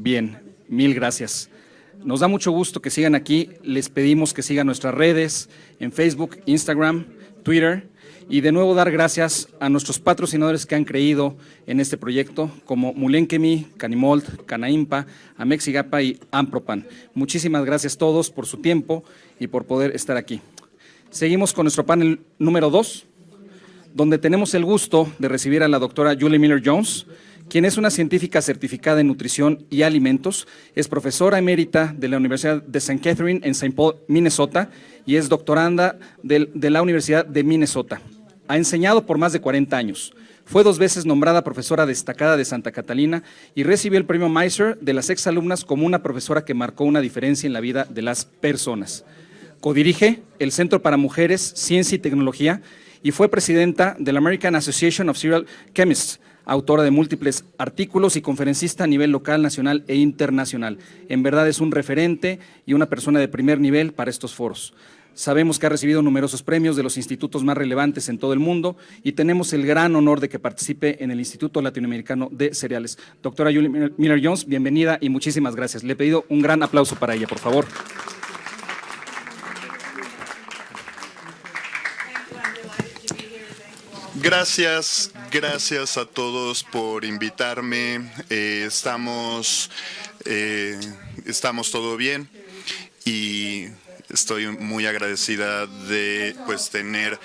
Bien, mil gracias. Nos da mucho gusto que sigan aquí. Les pedimos que sigan nuestras redes en Facebook, Instagram, Twitter. Y de nuevo dar gracias a nuestros patrocinadores que han creído en este proyecto, como Mulenkemi, Canimold, Canaimpa, Amexigapa y Ampropan. Muchísimas gracias a todos por su tiempo y por poder estar aquí. Seguimos con nuestro panel número 2, donde tenemos el gusto de recibir a la doctora Julie Miller-Jones, quien es una científica certificada en nutrición y alimentos, es profesora emérita de la Universidad de St. Catherine en St. Paul, Minnesota, y es doctoranda de la Universidad de Minnesota. Ha enseñado por más de 40 años. Fue 2 veces nombrada profesora destacada de Santa Catalina y recibió el premio Meiser de las exalumnas como una profesora que marcó una diferencia en la vida de las personas. Codirige el Centro para Mujeres, Ciencia y Tecnología y fue presidenta de la American Association of Cereal Chemists, autora de múltiples artículos y conferencista a nivel local, nacional e internacional. En verdad es un referente y una persona de primer nivel para estos foros. Sabemos que ha recibido numerosos premios de los institutos más relevantes en todo el mundo y tenemos el gran honor de que participe en el Instituto Latinoamericano de Cereales. Doctora Julie Miller-Jones, bienvenida y muchísimas gracias. Le he pedido un gran aplauso para ella, por favor. Gracias a todos por invitarme. Estamos todo bien y estoy muy agradecida de tener.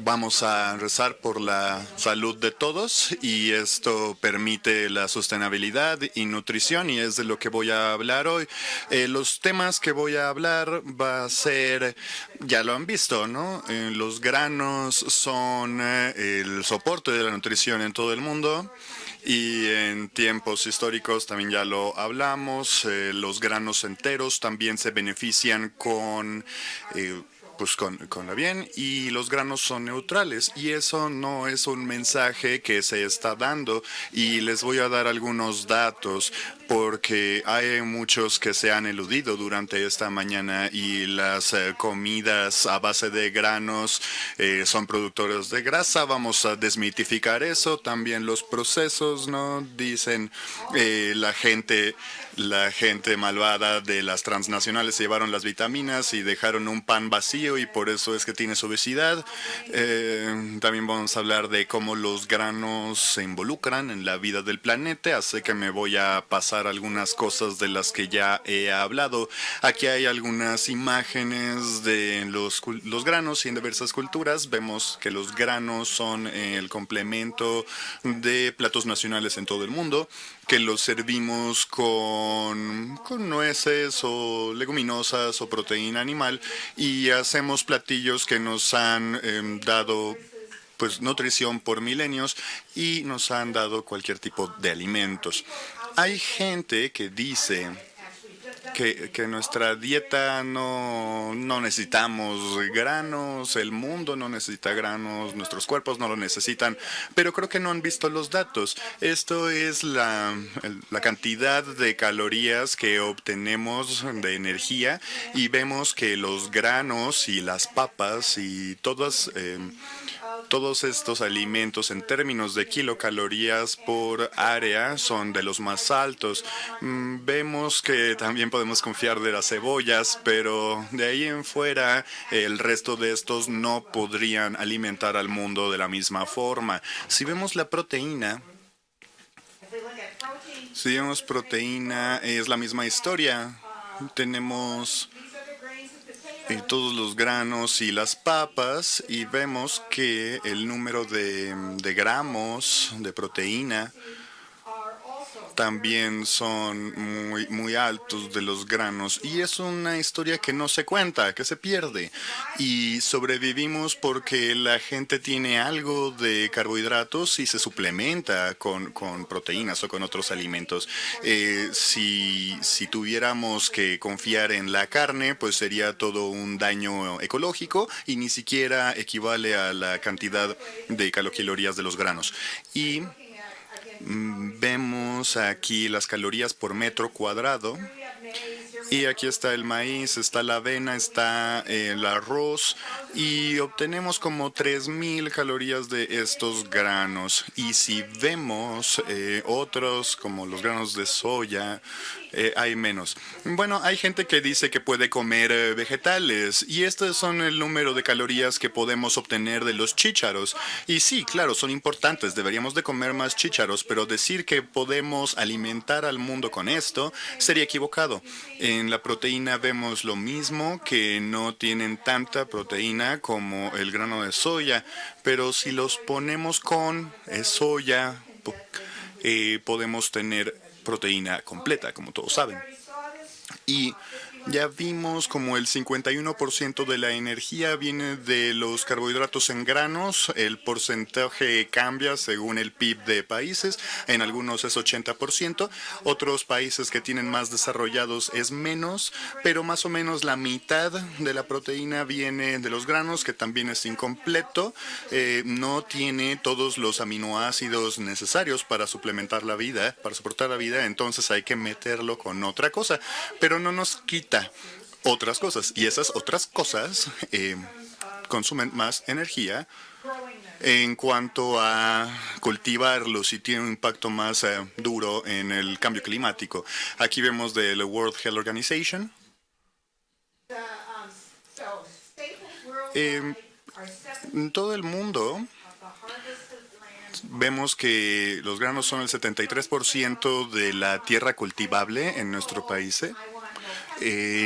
Vamos a rezar por la salud de todos y esto permite la sostenibilidad y nutrición y es de lo que voy a hablar hoy. Los temas que voy a hablar va a ser, ya lo han visto, ¿no? Los granos son el soporte de la nutrición en todo el mundo. Y en tiempos históricos también ya lo hablamos, los granos enteros también se benefician con la bien y los granos son neutrales y eso no es un mensaje que se está dando y les voy a dar algunos datos porque hay muchos que se han eludido durante esta mañana y las comidas a base de granos son productores de grasa. Vamos a desmitificar eso. También los procesos, ¿no? Dicen la gente malvada de las transnacionales se llevaron las vitaminas y dejaron un pan vacío y por eso es que tienes obesidad. También vamos a hablar de cómo los granos se involucran en la vida del planeta, así que me voy a pasar algunas cosas de las que ya he hablado. Aquí hay algunas imágenes de los granos y en diversas culturas. Vemos que los granos son el complemento de platos nacionales en todo el mundo, que los servimos con nueces o leguminosas o proteína animal y hacemos platillos que nos han dado nutrición por milenios y nos han dado cualquier tipo de alimentos. Hay gente que dice que nuestra dieta no necesitamos granos, el mundo no necesita granos, nuestros cuerpos no lo necesitan, pero creo que no han visto los datos. Esto es la cantidad de calorías que obtenemos de energía y vemos que los granos y las papas y todos estos alimentos en términos de kilocalorías por área son de los más altos. Vemos que también podemos confiar de las cebollas, pero de ahí en fuera el resto de estos no podrían alimentar al mundo de la misma forma. Si vemos proteína, es la misma historia. Tenemos todos los granos y las papas y vemos que el número de gramos de proteína también son muy altos de los granos y es una historia que no se cuenta, que se pierde y sobrevivimos porque la gente tiene algo de carbohidratos y se suplementa con proteínas o con otros alimentos. Si tuviéramos que confiar en la carne, pues sería todo un daño ecológico y ni siquiera equivale a la cantidad de kilocalorías de los granos. Y vemos aquí las calorías por metro cuadrado Y aquí está el maíz, está la avena, está el arroz y obtenemos como 3.000 calorías de estos granos. Y si vemos otros como los granos de soya, hay menos. Bueno, hay gente que dice que puede comer vegetales y estos son el número de calorías que podemos obtener de los chícharos. Y sí, claro, son importantes, deberíamos de comer más chícharos, pero decir que podemos alimentar al mundo con esto sería equivocado. En la proteína vemos lo mismo, que no tienen tanta proteína como el grano de soya, pero si los ponemos con soya, podemos tener proteína completa, como todos saben. Y ya vimos como el 51% de la energía viene de los carbohidratos en granos. El porcentaje cambia según el PIB de países. En algunos es 80%. Otros países que tienen más desarrollados es menos. Pero más o menos la mitad de la proteína viene de los granos, que también es incompleto. No tiene todos los aminoácidos necesarios para suplementar la vida, para soportar la vida. Entonces hay que meterlo con otra cosa. Pero no nos quita otras cosas, y esas otras cosas consumen más energía en cuanto a cultivarlos y tiene un impacto más duro en el cambio climático. Aquí vemos de la World Health Organization. En todo el mundo vemos que los granos son el 73% de la tierra cultivable en nuestro país.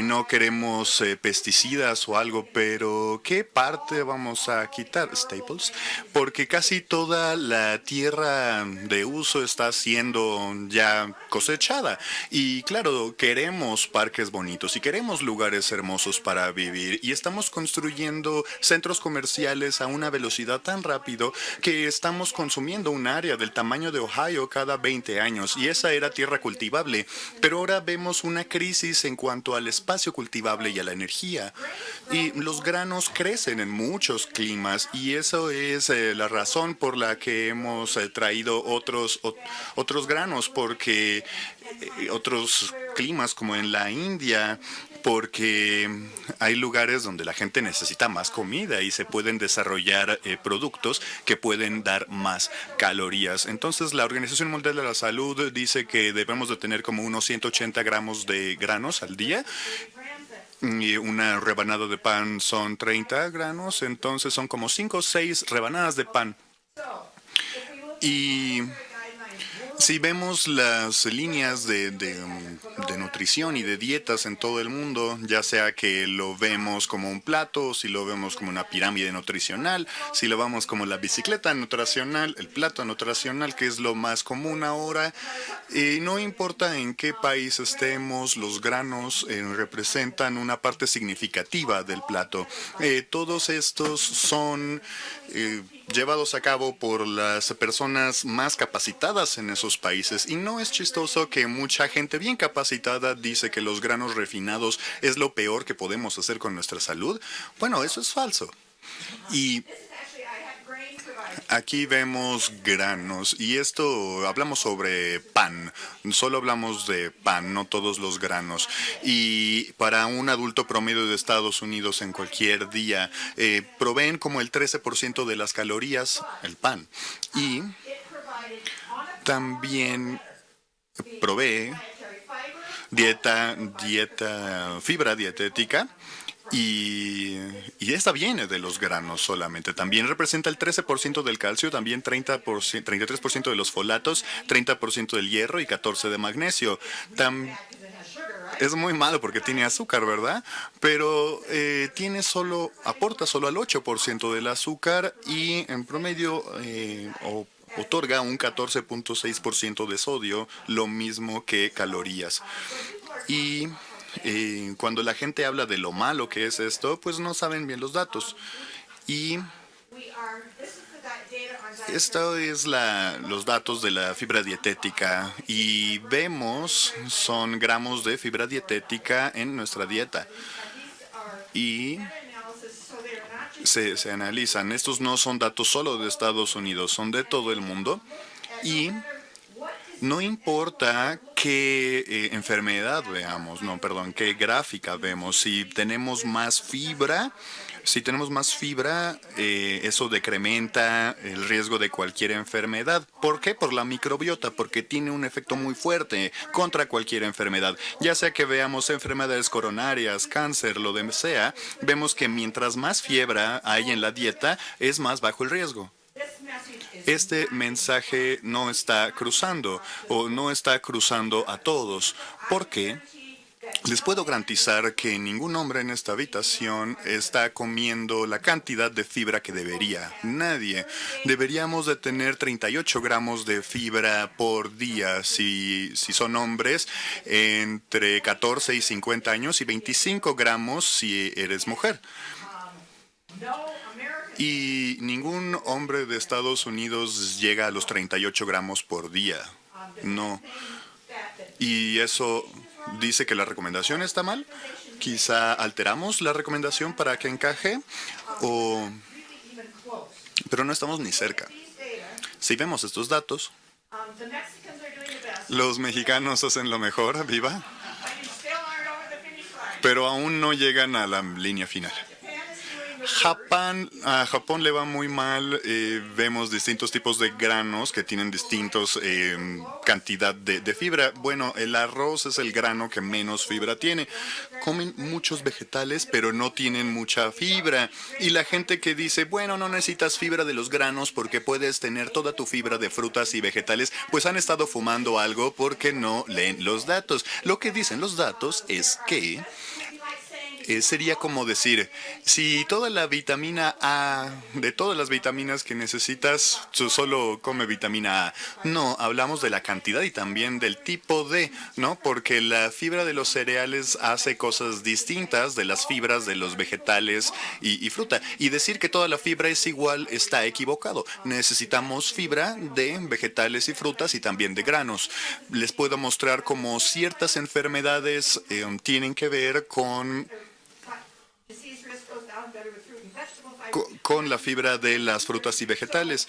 No queremos pesticidas o algo, pero ¿qué parte vamos a quitar? Staples, porque casi toda la tierra de uso está siendo ya cosechada. Y claro, queremos parques bonitos y queremos lugares hermosos para vivir. Y estamos construyendo centros comerciales a una velocidad tan rápido que estamos consumiendo un área del tamaño de Ohio cada 20 años. Y esa era tierra cultivable. Pero ahora vemos una crisis en cuanto al espacio cultivable y a la energía. Y los granos crecen en muchos climas y eso es la razón por la que hemos traído otros granos, porque otros climas como en la India, porque hay lugares donde la gente necesita más comida y se pueden desarrollar productos que pueden dar más calorías. Entonces, la Organización Mundial de la Salud dice que debemos de tener como unos 180 gramos de granos al día. Y una rebanada de pan son 30 granos, entonces son como 5 o 6 rebanadas de pan. Y si vemos las líneas de nutrición y de dietas en todo el mundo, ya sea que lo vemos como un plato, si lo vemos como una pirámide nutricional, si lo vemos como la bicicleta nutricional, el plato nutricional, que es lo más común ahora, no importa en qué país estemos, los granos representan una parte significativa del plato. Todos estos son llevados a cabo por las personas más capacitadas en esos países. Y no es chistoso que mucha gente bien capacitada dice que los granos refinados es lo peor que podemos hacer con nuestra salud. Bueno, eso es falso. Y aquí vemos granos y esto hablamos sobre pan. Solo hablamos de pan, no todos los granos. Y para un adulto promedio de Estados Unidos en cualquier día, proveen como el 13% de las calorías el pan. Y también provee fibra dietética. Y esta viene de los granos solamente. También representa el 13% del calcio, también 33% de los folatos, 30% del hierro y 14% de magnesio. Es muy malo porque tiene azúcar, ¿verdad? Pero aporta solo al 8% del azúcar y en promedio otorga un 14.6% de sodio, lo mismo que calorías. Y cuando la gente habla de lo malo que es esto, pues no saben bien los datos. Y esto es los datos de la fibra dietética y vemos son gramos de fibra dietética en nuestra dieta. Y se analizan. Estos no son datos solo de Estados Unidos, son de todo el mundo. Y no importa qué enfermedad veamos, no, perdón, qué gráfica vemos. Si tenemos más fibra, eso decrementa el riesgo de cualquier enfermedad. ¿Por qué? Por la microbiota, porque tiene un efecto muy fuerte contra cualquier enfermedad. Ya sea que veamos enfermedades coronarias, cáncer, lo que sea, vemos que mientras más fiebre hay en la dieta, es más bajo el riesgo. Este mensaje no está cruzando a todos. ¿Por qué? Les puedo garantizar que ningún hombre en esta habitación está comiendo la cantidad de fibra que debería. Nadie. Deberíamos de tener 38 gramos de fibra por día si son hombres, entre 14 y 50 años, y 25 gramos si eres mujer. Y ningún hombre de Estados Unidos llega a los 38 gramos por día. No. Y eso dice que la recomendación está mal. Quizá alteramos la recomendación para que encaje, pero no estamos ni cerca. Si vemos estos datos, los mexicanos hacen lo mejor, viva, pero aún no llegan a la línea final. A Japón le va muy mal. Vemos distintos tipos de granos que tienen distintos cantidad de fibra. Bueno, el arroz es el grano que menos fibra tiene. Comen muchos vegetales, pero no tienen mucha fibra. Y la gente que dice, bueno, no necesitas fibra de los granos porque puedes tener toda tu fibra de frutas y vegetales, pues han estado fumando algo porque no leen los datos. Lo que dicen los datos es que sería como decir, si toda la vitamina A, de todas las vitaminas que necesitas, tú solo come vitamina A. No, hablamos de la cantidad y también del tipo de, ¿no? Porque la fibra de los cereales hace cosas distintas de las fibras de los vegetales y fruta. Y decir que toda la fibra es igual está equivocado. Necesitamos fibra de vegetales y frutas y también de granos. Les puedo mostrar cómo ciertas enfermedades tienen que ver con la fibra de las frutas y vegetales.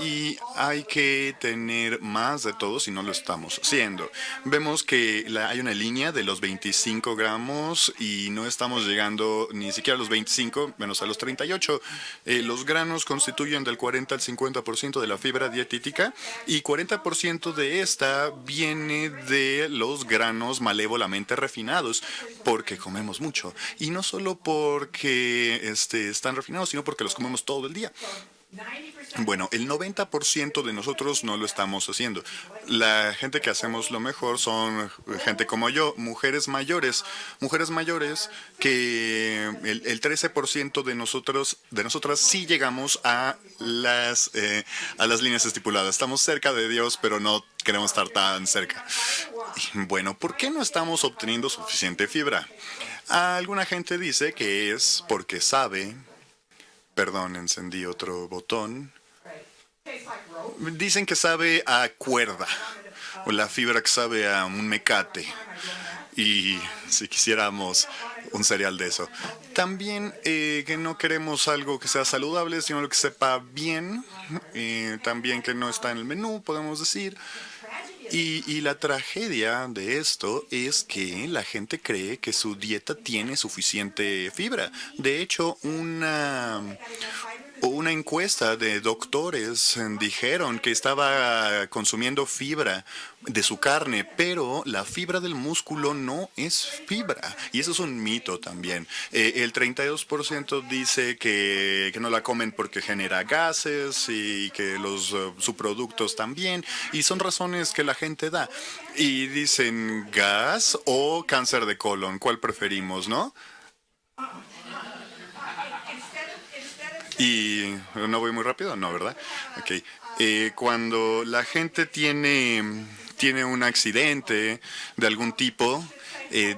Y hay que tener más de todo si no lo estamos haciendo. Vemos que hay una línea de los 25 gramos y no estamos llegando ni siquiera a los 25, menos a los 38. Los granos constituyen del 40 al 50% de la fibra dietética y 40% de esta viene de los granos malévolamente refinados, porque comemos mucho. Y no solo porque están refinados, sino porque los comemos todo el día. Bueno, el 90% de nosotros no lo estamos haciendo. La gente que hacemos lo mejor son gente como yo, mujeres mayores que el 13% de nosotras sí llegamos a las líneas estipuladas. Estamos cerca de Dios, pero no queremos estar tan cerca. Bueno, ¿por qué no estamos obteniendo suficiente fibra? Alguna gente dice que es porque sabe. Perdón, encendí otro botón. Dicen que sabe a cuerda, o la fibra que sabe a un mecate. Y si quisiéramos un cereal de eso. También que no queremos algo que sea saludable, sino lo que sepa bien. También que no está en el menú, podemos decir. Y la tragedia de esto es que la gente cree que su dieta tiene suficiente fibra. De hecho, una encuesta de doctores dijeron que estaba consumiendo fibra de su carne, pero la fibra del músculo no es fibra. Y eso es un mito también. El 32% dice que no la comen porque genera gases y que los subproductos también. Y son razones que la gente da. Y dicen gas o cáncer de colon. ¿Cuál preferimos, no? Y no voy muy rápido, no, ¿verdad? Ok. Cuando la gente tiene un accidente de algún tipo,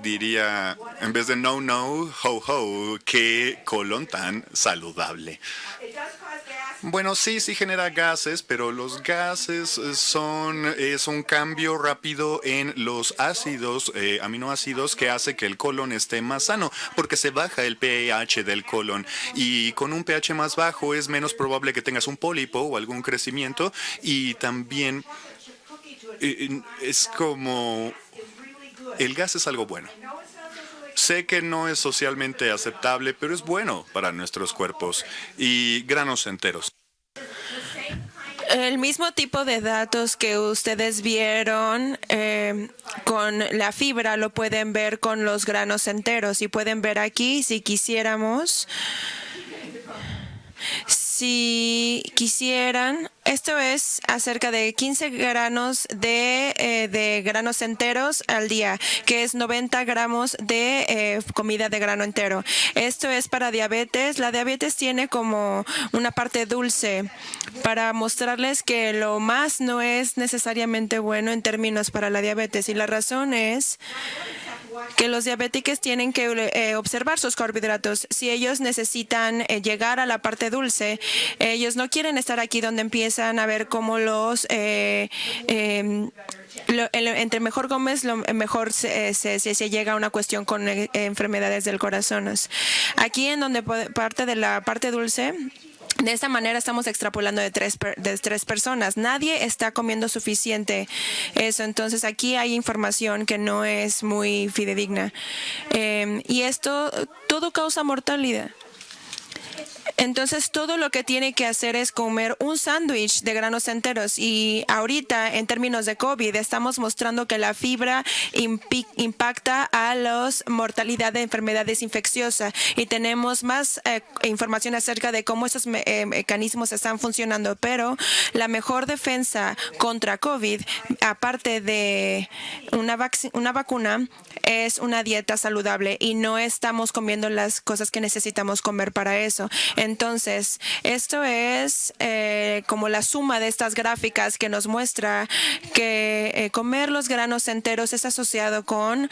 diría, en vez de no, ho, ho, qué colon tan saludable. Bueno, sí genera gases, pero los gases es un cambio rápido en los ácidos, aminoácidos, que hace que el colon esté más sano, porque se baja el pH del colon. Y con un pH más bajo es menos probable que tengas un pólipo o algún crecimiento, y también Es como el gas es algo bueno. Sé que no es socialmente aceptable, pero es bueno para nuestros cuerpos. Y granos enteros. El mismo tipo de datos que ustedes vieron con la fibra lo pueden ver con los granos enteros y pueden ver aquí si quisiéramos. Si quisieran, esto es acerca de 15 granos de granos enteros al día, que es 90 gramos de comida de grano entero. Esto es para diabetes. La diabetes tiene como una parte dulce para mostrarles que lo más no es necesariamente bueno en términos para la diabetes. Y la razón es que los diabéticos tienen que observar sus carbohidratos. Si ellos necesitan llegar a la parte dulce, ellos no quieren estar aquí donde empiezan a ver cómo entre mejor comes, mejor se llega a una cuestión con enfermedades del corazón. Aquí en donde parte de la parte dulce, de esta manera estamos extrapolando de tres personas. Nadie está comiendo suficiente eso. Entonces aquí hay información que no es muy fidedigna. Y esto todo causa mortalidad. Entonces, todo lo que tiene que hacer es comer un sándwich de granos enteros. Y ahorita, en términos de COVID, estamos mostrando que la fibra impacta a la mortalidad de enfermedades infecciosas. Y tenemos más información acerca de cómo esos mecanismos están funcionando. Pero la mejor defensa contra COVID, aparte de una vacuna, es una dieta saludable. Y no estamos comiendo las cosas que necesitamos comer para eso. Entonces, esto es como la suma de estas gráficas que nos muestra que comer los granos enteros es asociado con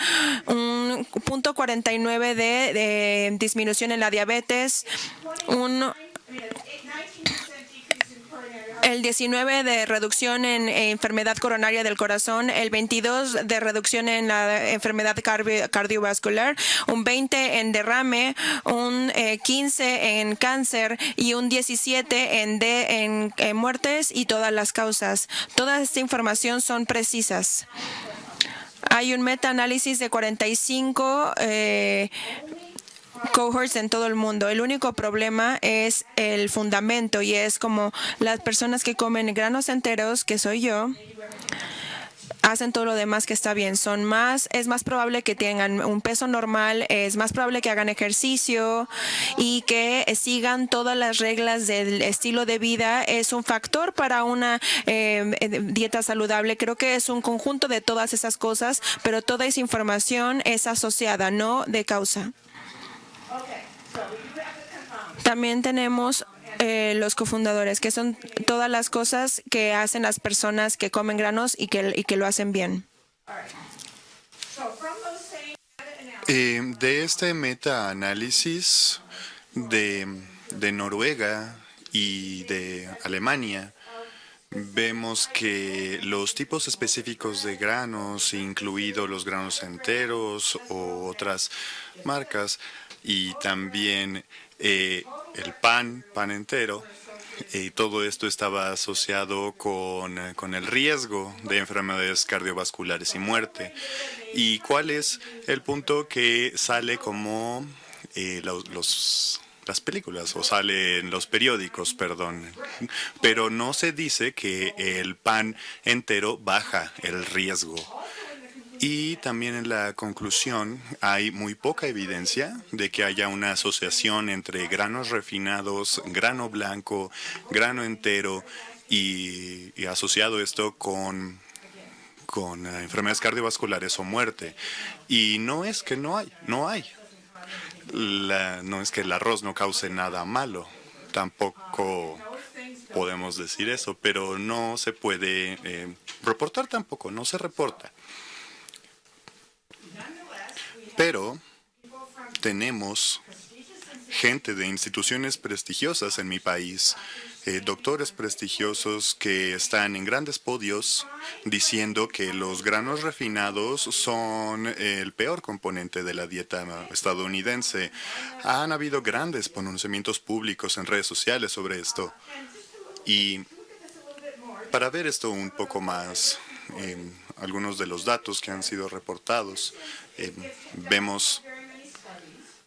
un 0.49 de disminución en la diabetes, el 19 de reducción en enfermedad coronaria del corazón, el 22 de reducción en la enfermedad cardiovascular, un 20 en derrame, un 15 en cáncer y un 17 en muertes y todas las causas. Toda esta información son precisas. Hay un metaanálisis de 45 cohorts en todo el mundo. El único problema es el fundamento y es como las personas que comen granos enteros, que soy yo, hacen todo lo demás que está bien. Es más probable que tengan un peso normal, es más probable que hagan ejercicio y que sigan todas las reglas del estilo de vida. Es un factor para una dieta saludable. Creo que es un conjunto de todas esas cosas, pero toda esa información es asociada, no de causa. También tenemos los cofundadores, que son todas las cosas que hacen las personas que comen granos y que lo hacen bien. De este metaanálisis de Noruega y de Alemania, vemos que los tipos específicos de granos, incluidos los granos enteros o otras marcas, y también el pan entero, y todo esto estaba asociado con el riesgo de enfermedades cardiovasculares y muerte. ¿Y cuál es el punto que sale como las películas o sale en los periódicos, perdón? Pero no se dice que el pan entero baja el riesgo. Y también en la conclusión hay muy poca evidencia de que haya una asociación entre granos refinados, grano blanco, grano entero y asociado esto con enfermedades cardiovasculares o muerte. Y no es que no hay. No es que el arroz no cause nada malo. Tampoco podemos decir eso, pero no se puede reportar tampoco, no se reporta. Pero tenemos gente de instituciones prestigiosas en mi país, doctores prestigiosos que están en grandes podios diciendo que los granos refinados son el peor componente de la dieta estadounidense. Han habido grandes pronunciamientos públicos en redes sociales sobre esto. Y para ver esto un poco más algunos de los datos que han sido reportados.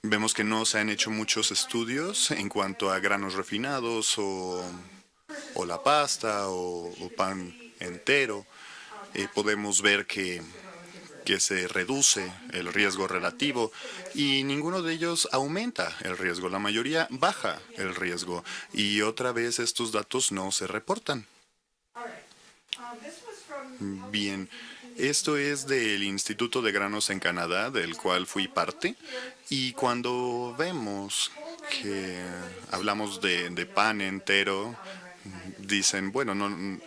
Vemos que no se han hecho muchos estudios en cuanto a granos refinados o la pasta o pan entero. Podemos ver que se reduce el riesgo relativo y ninguno de ellos aumenta el riesgo. La mayoría baja el riesgo y otra vez estos datos no se reportan. Bien, esto es del Instituto de Granos en Canadá, del cual fui parte, y cuando vemos que hablamos de pan entero, dicen, bueno, no,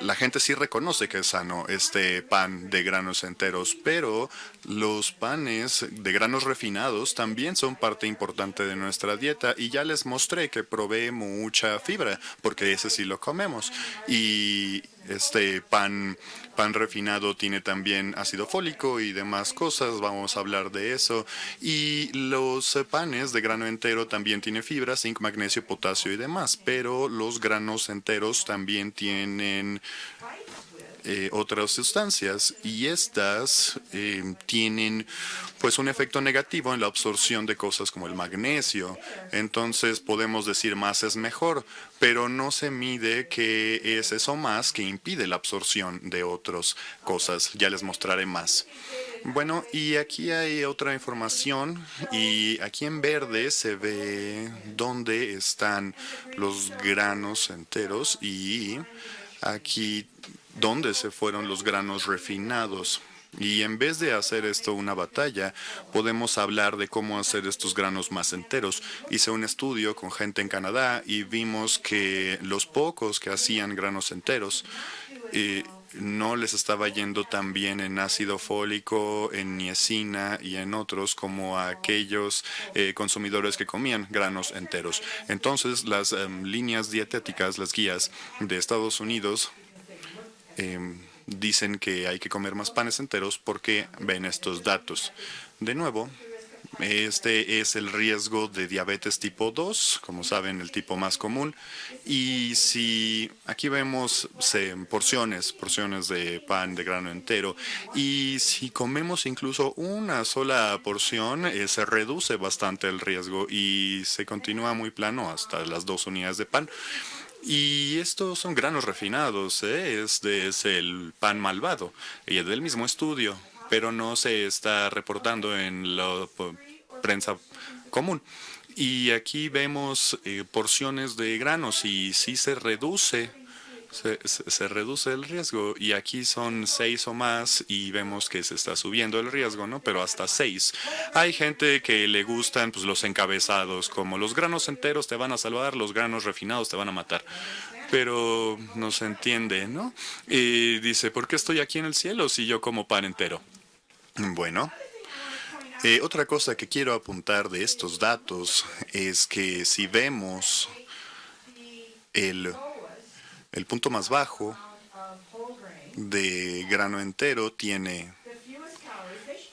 la gente sí reconoce que es sano este pan de granos enteros, pero los panes de granos refinados también son parte importante de nuestra dieta y ya les mostré que provee mucha fibra, porque ese sí lo comemos. Y este pan refinado tiene también ácido fólico y demás cosas, vamos a hablar de eso. Y los panes de grano entero también tienen fibra, zinc, magnesio, potasio y demás, pero los granos enteros también tienen otras sustancias y estas tienen pues un efecto negativo en la absorción de cosas como el magnesio. Entonces podemos decir más es mejor, pero no se mide qué es eso más que impide la absorción de otras cosas. Ya les mostraré más. Bueno, y aquí hay otra información y aquí en verde se ve dónde están los granos enteros y aquí dónde se fueron los granos refinados. Y en vez de hacer esto una batalla, podemos hablar de cómo hacer estos granos más enteros. Hice un estudio con gente en Canadá y vimos que los pocos que hacían granos enteros no les estaba yendo tan bien en ácido fólico, en niacina y en otros como a aquellos consumidores que comían granos enteros. Entonces, las líneas dietéticas, las guías de Estados Unidos, dicen que hay que comer más panes enteros porque ven estos datos. De nuevo, este es el riesgo de diabetes tipo 2, como saben, el tipo más común. Y si aquí vemos porciones de pan de grano entero, y si comemos incluso una sola porción, se reduce bastante el riesgo y se continúa muy plano hasta las 2 unidades de pan. Y estos son granos refinados, Este es el pan malvado, y es del mismo estudio, pero no se está reportando en la prensa común. Y aquí vemos porciones de granos y sí se reduce. Se reduce el riesgo y aquí son 6 o más y vemos que se está subiendo el riesgo, ¿no? Pero hasta 6. Hay gente que le gustan pues, los encabezados, como los granos enteros te van a salvar, los granos refinados te van a matar. Pero no se entiende, ¿no? Y dice, ¿por qué estoy aquí en el cielo si yo como pan entero? Bueno. Otra cosa que quiero apuntar de estos datos es que si vemos el punto más bajo de grano entero tiene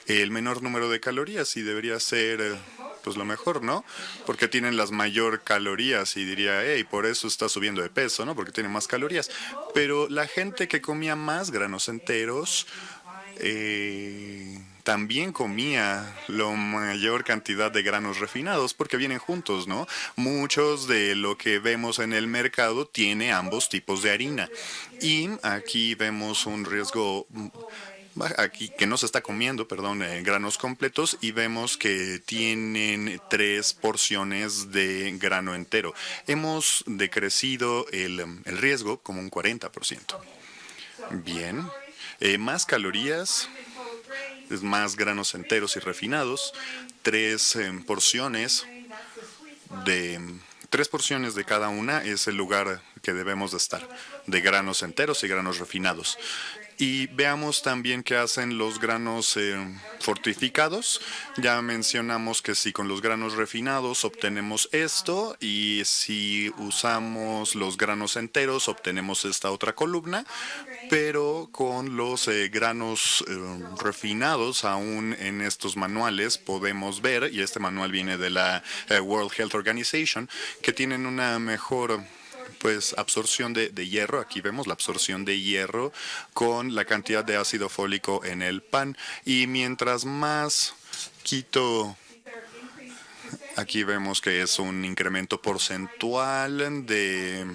el menor número de calorías y debería ser pues lo mejor, ¿no? Porque tienen las mayor calorías y diría, hey, por eso está subiendo de peso, ¿no? Porque tiene más calorías. Pero la gente que comía más granos enteros también comía la mayor cantidad de granos refinados porque vienen juntos, ¿no? Muchos de lo que vemos en el mercado tiene ambos tipos de harina. Y aquí vemos un riesgo aquí que no se está comiendo, granos completos y vemos que tienen 3 porciones de grano entero. Hemos decrecido el riesgo como un 40%. Bien. Más calorías, más granos enteros y refinados, 3 porciones de cada una es el lugar que debemos de estar, de granos enteros y granos refinados. Y veamos también qué hacen los granos fortificados. Ya mencionamos que si con los granos refinados obtenemos esto y si usamos los granos enteros obtenemos esta otra columna, pero con los granos refinados aún en estos manuales podemos ver, y este manual viene de la World Health Organization, que tienen una mejor pues absorción de hierro. Aquí vemos la absorción de hierro con la cantidad de ácido fólico en el pan. Y mientras más quito, aquí vemos que es un incremento porcentual de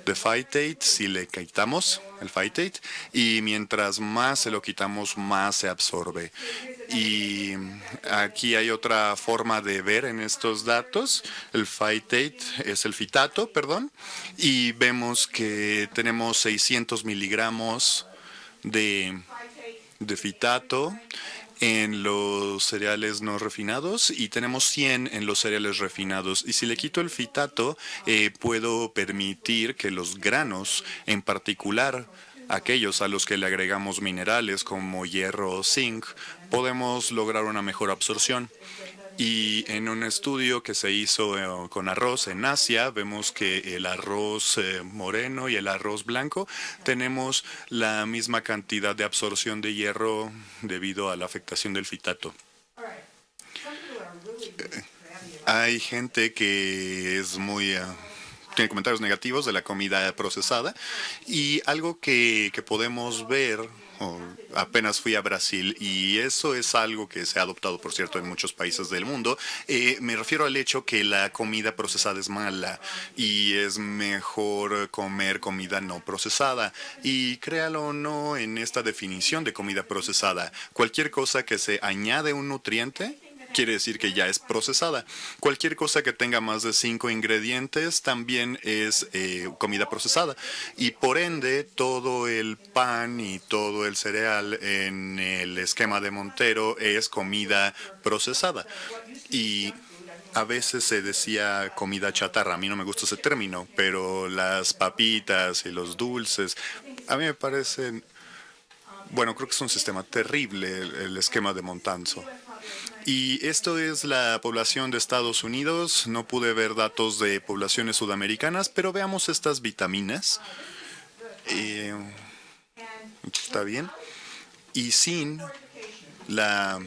phytate si le quitamos el phytate, y mientras más se lo quitamos, más se absorbe. Y aquí hay otra forma de ver en estos datos. El phytate es el fitato, perdón, y vemos que tenemos 600 miligramos de fitato en los cereales no refinados y tenemos 100 en los cereales refinados. Y si le quito el fitato, puedo permitir que los granos, en particular aquellos a los que le agregamos minerales como hierro o zinc, podemos lograr una mejor absorción. Y en un estudio que se hizo con arroz en Asia, vemos que el arroz moreno y el arroz blanco tenemos la misma cantidad de absorción de hierro debido a la afectación del fitato. Hay gente que es muy... tiene comentarios negativos de la comida procesada, y algo que podemos ver... Apenas fui a Brasil y eso es algo que se ha adoptado, por cierto, en muchos países del mundo. Me refiero al hecho que la comida procesada es mala y es mejor comer comida no procesada. Y créalo o no, en esta definición de comida procesada, cualquier cosa que se añade un nutriente quiere decir que ya es procesada. Cualquier cosa que tenga más de 5 ingredientes también es comida procesada. Y por ende, todo el pan y todo el cereal en el esquema de Montero es comida procesada. Y a veces se decía comida chatarra. A mí no me gusta ese término, pero las papitas y los dulces, a mí me parecen... Bueno, creo que es un sistema terrible el esquema de Montanzo. Y esto es la población de Estados Unidos. No pude ver datos de poblaciones sudamericanas, pero veamos estas vitaminas. Está bien. Y sin la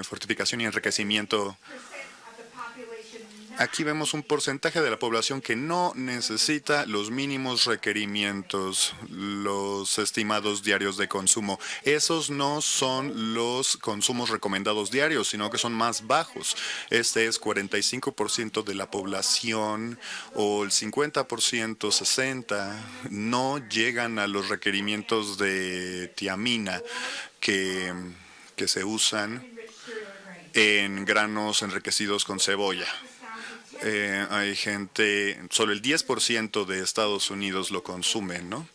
fortificación y enriquecimiento, aquí vemos un porcentaje de la población que no necesita los mínimos requerimientos, los estimados diarios de consumo. Esos no son los consumos recomendados diarios, sino que son más bajos. Este es 45% de la población, o el 50%, 60%, no llegan a los requerimientos de tiamina que se usan en granos enriquecidos con cebolla. Hay gente, solo el 10% de Estados Unidos lo consume, ¿no?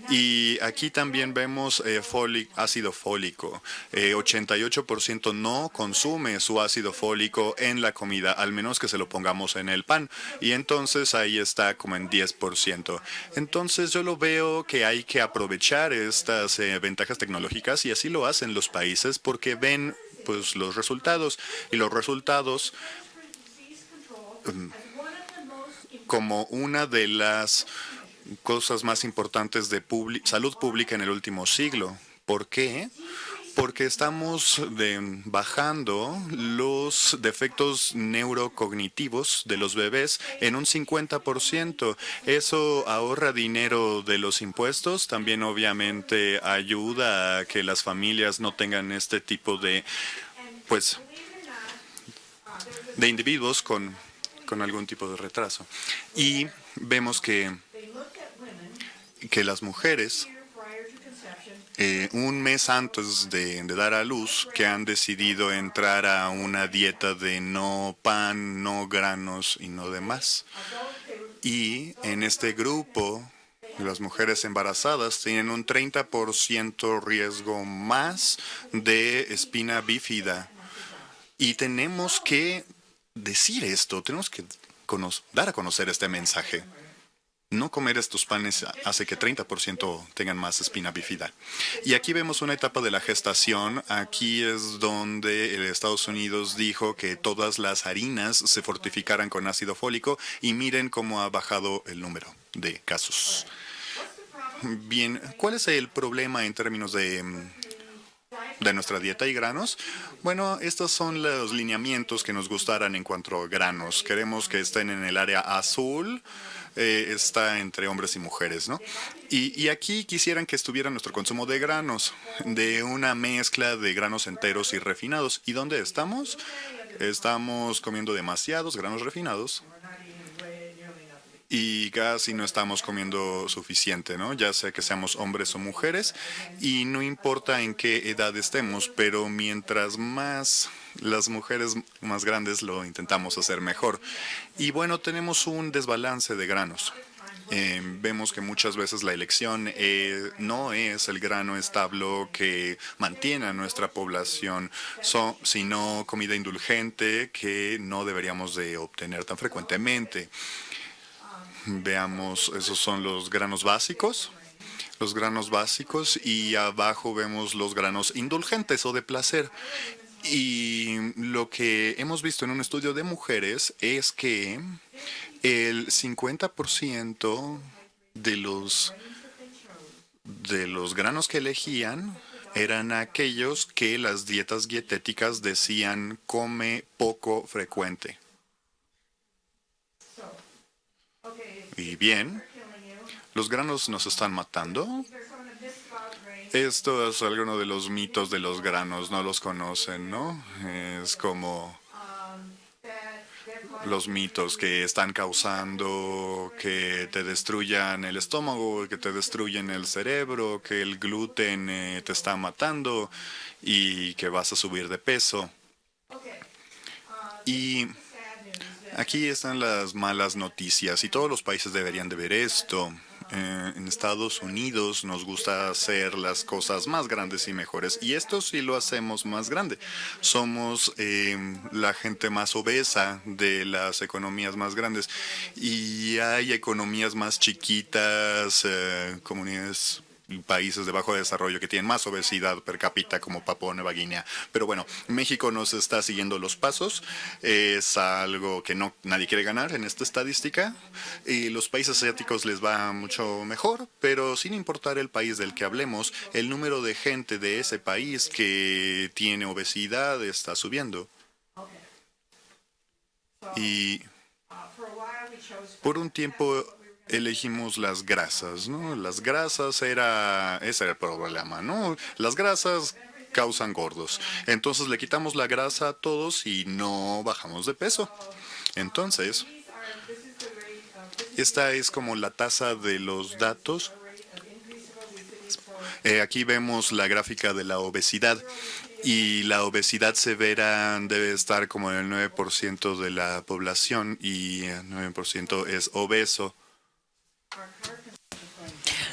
Y aquí también vemos ácido fólico. 88% no consume su ácido fólico en la comida, al menos que se lo pongamos en el pan. Y entonces ahí está como en 10%. Entonces yo lo veo que hay que aprovechar estas ventajas tecnológicas, y así lo hacen los países porque ven pues los resultados, y los resultados como una de las cosas más importantes de salud pública en el último siglo. ¿Por qué? Porque estamos bajando los defectos neurocognitivos de los bebés en un 50%. Eso ahorra dinero de los impuestos. También obviamente ayuda a que las familias no tengan este tipo de, pues, de individuos con algún tipo de retraso. Y vemos que las mujeres, un mes antes de dar a luz, que han decidido entrar a una dieta de no pan, no granos y no demás. Y en este grupo, las mujeres embarazadas tienen un 30% riesgo más de espina bífida. Y tenemos que decir esto, tenemos que dar a conocer este mensaje. No comer estos panes hace que 30% tengan más espina bífida. Y aquí vemos una etapa de la gestación. Aquí es donde Estados Unidos dijo que todas las harinas se fortificaran con ácido fólico, y miren cómo ha bajado el número de casos. Bien, ¿cuál es el problema en términos de de nuestra dieta y granos. Bueno, estos son los lineamientos que nos gustaran en cuanto a granos. Queremos que estén en el área azul, está entre hombres y mujeres, ¿no? Y aquí quisieran que estuviera nuestro consumo de granos, de una mezcla de granos enteros y refinados. ¿Y dónde estamos? Estamos comiendo demasiados granos refinados y casi no estamos comiendo suficiente, ¿no? Ya sea que seamos hombres o mujeres, y no importa en qué edad estemos, pero mientras más las mujeres más grandes lo intentamos hacer mejor. Y bueno, tenemos un desbalance de granos. Vemos que muchas veces la elección no es el grano establo que mantiene a nuestra población, sino comida indulgente que no deberíamos de obtener tan frecuentemente. Veamos, esos son los granos básicos. Los granos básicos, y abajo vemos los granos indulgentes o de placer. Y lo que hemos visto en un estudio de mujeres es que el 50% de los granos que elegían eran aquellos que las dietas dietéticas decían come poco frecuente. Y bien, los granos nos están matando. Esto es alguno de los mitos de los granos, no los conocen, ¿no? Es como los mitos que están causando que te destruyan el estómago, que te destruyen el cerebro, que el gluten te está matando y que vas a subir de peso. Y aquí están las malas noticias, y todos los países deberían de ver esto. En Estados Unidos nos gusta hacer las cosas más grandes y mejores, y esto sí lo hacemos más grande. Somos la gente más obesa de las economías más grandes, y hay economías más chiquitas, comunidades y países de bajo desarrollo que tienen más obesidad per cápita, como Papúa Nueva Guinea. Pero bueno, México nos está siguiendo los pasos. Es algo que nadie quiere ganar en esta estadística. Y los países asiáticos les va mucho mejor, pero sin importar el país del que hablemos, el número de gente de ese país que tiene obesidad está subiendo. Y por un tiempo elegimos las grasas, ¿no? Las grasas ese era el problema, ¿no? Las grasas causan gordos. Entonces le quitamos la grasa a todos y no bajamos de peso. Entonces, esta es como la tasa de los datos. Aquí vemos la gráfica de la obesidad. Y la obesidad severa debe estar como en el 9% de la población, y el 9% es obeso.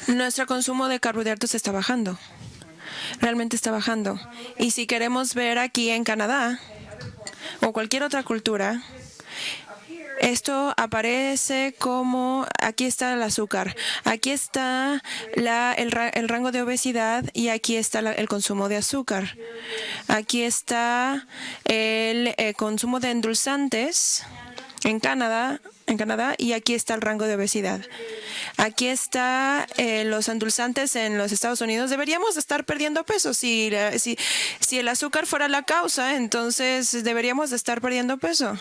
Nuestro consumo de carbohidratos está bajando. Realmente está bajando. Y si queremos ver aquí en Canadá o cualquier otra cultura, esto aparece como, aquí está el azúcar, aquí está el rango de obesidad, y aquí está el consumo de azúcar. Aquí está el consumo de endulzantes en Canadá, y aquí está el rango de obesidad. Aquí está los endulzantes en los Estados Unidos. Deberíamos estar perdiendo peso. Si el azúcar fuera la causa, entonces deberíamos de estar perdiendo peso.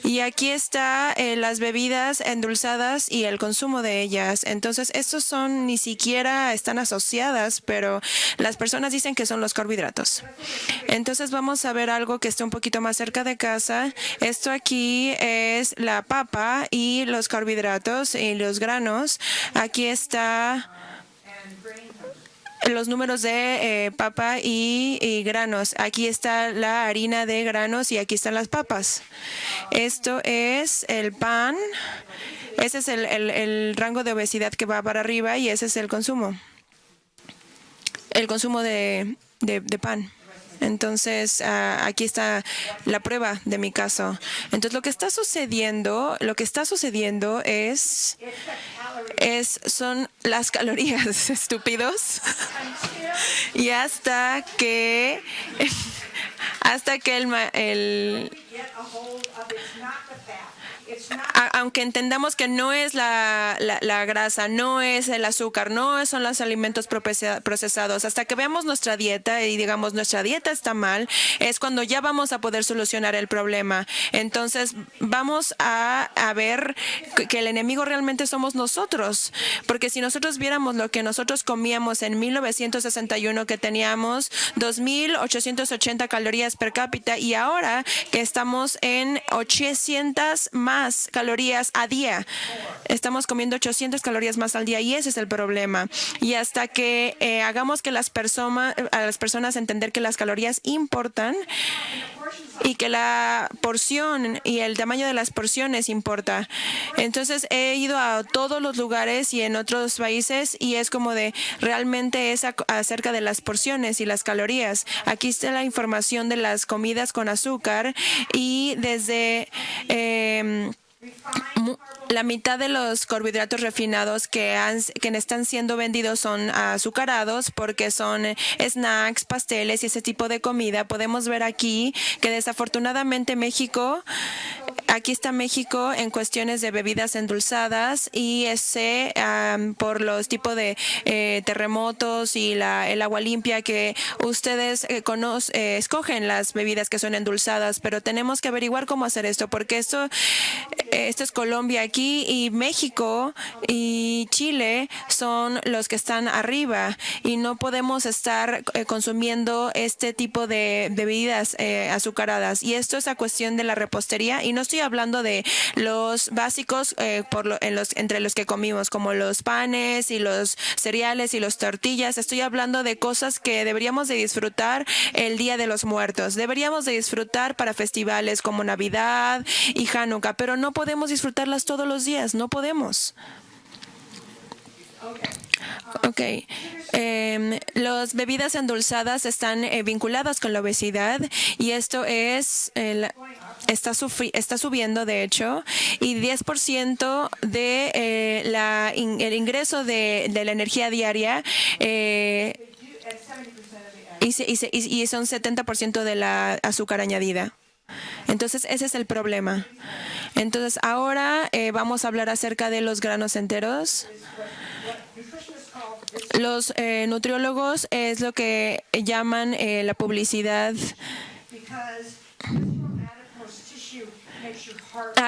Y aquí está las bebidas endulzadas y el consumo de ellas. Entonces, estos ni siquiera están asociadas, pero las personas dicen que son los carbohidratos. Entonces, vamos a ver algo que esté un poquito más cerca de casa. Esto aquí es la papa y los carbohidratos y los granos. Aquí está los números de papa y granos. Aquí está la harina de granos y aquí están las papas. Esto es el pan. Ese es el rango de obesidad que va para arriba, y ese es el consumo. El consumo de pan. Entonces, aquí está la prueba de mi caso. Entonces, lo que está sucediendo son las calorías, estúpidos. Y hasta que aunque entendamos que no es la grasa, no es el azúcar, no son los alimentos procesados, hasta que veamos nuestra dieta y digamos nuestra dieta está mal, es cuando ya vamos a poder solucionar el problema. Entonces vamos a ver que el enemigo realmente somos nosotros, porque si nosotros viéramos lo que nosotros comíamos en 1961, que teníamos 2.880 calorías per cápita, y ahora que estamos en 800 más calorías a día. Estamos comiendo 800 calorías más al día y ese es el problema. Y hasta que hagamos que a las personas entender que las calorías importan y que la porción y el tamaño de las porciones importa. Entonces he ido a todos los lugares y en otros países y es como de realmente es acerca de las porciones y las calorías. Aquí está la información de las comidas con azúcar y desde la mitad de los carbohidratos refinados que están siendo vendidos son azucarados porque son snacks, pasteles y ese tipo de comida. Podemos ver aquí que desafortunadamente aquí está México en cuestiones de bebidas endulzadas y por los tipos de terremotos y el agua limpia que ustedes escogen las bebidas que son endulzadas, pero tenemos que averiguar cómo hacer esto porque esto es Colombia aquí y México y Chile son los que están arriba y no podemos estar consumiendo este tipo de bebidas azucaradas y esto es la cuestión de la repostería y no estoy hablando de los básicos entre los que comimos como los panes y los cereales y los tortillas. Estoy hablando de cosas que deberíamos de disfrutar el Día de los Muertos. Deberíamos de disfrutar para festivales como Navidad y Hanukkah, pero no podemos disfrutarlas todos los días, no podemos. Ok. Las bebidas endulzadas están vinculadas con la obesidad y esto está subiendo de hecho y 10% de el ingreso de la energía diaria y son 70% de la azúcar añadida. Entonces, ese es el problema. Entonces, ahora vamos a hablar acerca de los granos enteros. Los nutriólogos es lo que llaman la publicidad.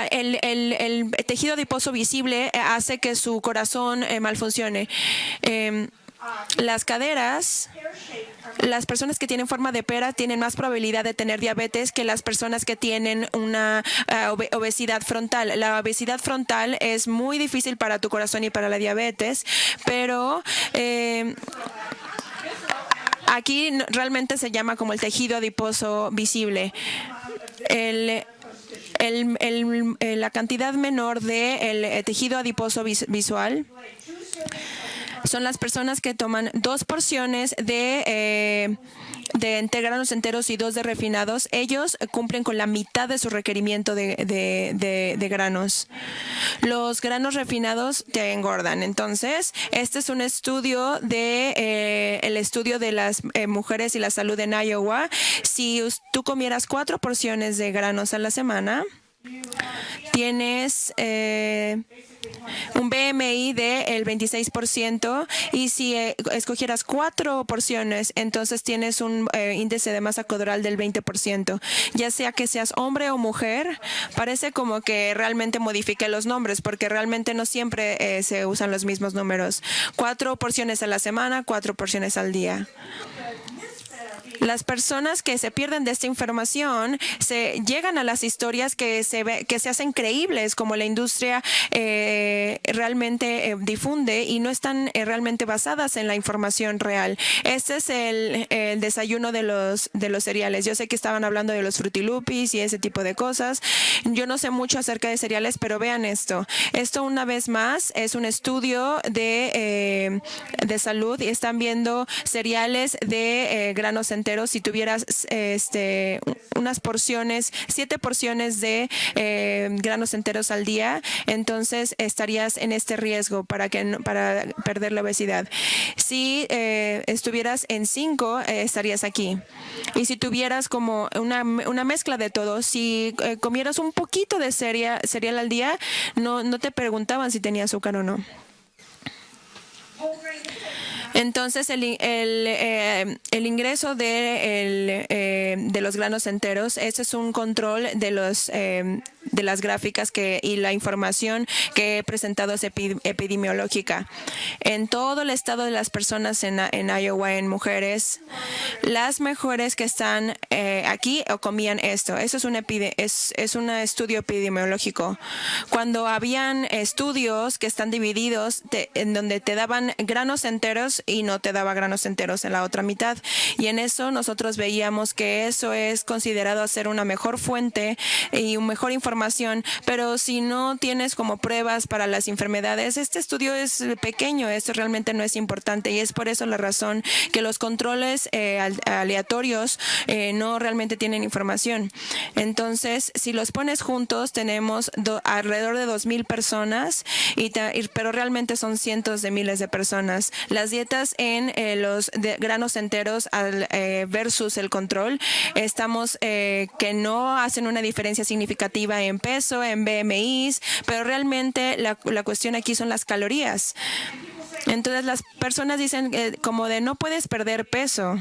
El tejido adiposo visible hace que su corazón malfuncione. Las caderas, las personas que tienen forma de pera tienen más probabilidad de tener diabetes que las personas que tienen una obesidad frontal. La obesidad frontal es muy difícil para tu corazón y para la diabetes, pero aquí realmente se llama como el tejido adiposo visible. La cantidad menor del tejido adiposo visual son las personas que toman 2 porciones de granos enteros y 2 de refinados. Ellos cumplen con la mitad de su requerimiento de granos. Los granos refinados te engordan. Entonces, este es un estudio el estudio de las mujeres y la salud en Iowa. Si tú comieras 4 porciones de granos a la semana, tienes un BMI del 26% y si escogieras 4 porciones, entonces tienes un índice de masa corporal del 20%. Ya sea que seas hombre o mujer, parece como que realmente modifique los nombres porque realmente no siempre se usan los mismos números. 4 porciones a la semana, 4 porciones al día. Las personas que se pierden de esta información llegan a las historias que se hacen creíbles, como la industria realmente difunde y no están realmente basadas en la información real. Este es el desayuno de los cereales. Yo sé que estaban hablando de los frutilupis y ese tipo de cosas. Yo no sé mucho acerca de cereales, pero vean esto. Esto una vez más es un estudio de salud y están viendo cereales de granos enteros enteros, si tuvieras unas porciones, 7 porciones de granos enteros al día, entonces estarías en este riesgo para perder la obesidad. Si estuvieras en 5, estarías aquí. Y si tuvieras como una mezcla de todo, si comieras un poquito de cereal al día, no te preguntaban si tenía azúcar o no. Entonces, el ingreso de los granos enteros, ese es un control de las gráficas y la información que he presentado es epidemiológica. En todo el estado de las personas en Iowa, en mujeres, las mejores que están aquí comían esto. Eso es un estudio epidemiológico. Cuando habían estudios que están divididos en donde te daban granos enteros y no te daba granos enteros en la otra mitad. Y en eso nosotros veíamos que eso es considerado ser una mejor fuente y una mejor información, pero si no tienes como pruebas para las enfermedades, este estudio es pequeño, esto realmente no es importante y es por eso la razón que los controles aleatorios no realmente tienen información. Entonces, si los pones juntos, tenemos alrededor de 2,000 personas, pero realmente son cientos de miles de personas. Las dietas en los granos enteros versus el control, estamos que no hacen una diferencia significativa en peso, en BMIs, pero realmente la cuestión aquí son las calorías. Entonces las personas dicen como de no puedes perder peso.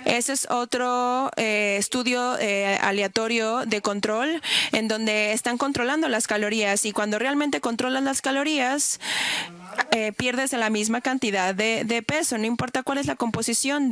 Ese es otro estudio aleatorio de control en donde están controlando las calorías y cuando realmente controlan las calorías pierdes la misma cantidad de peso, no importa cuál es la composición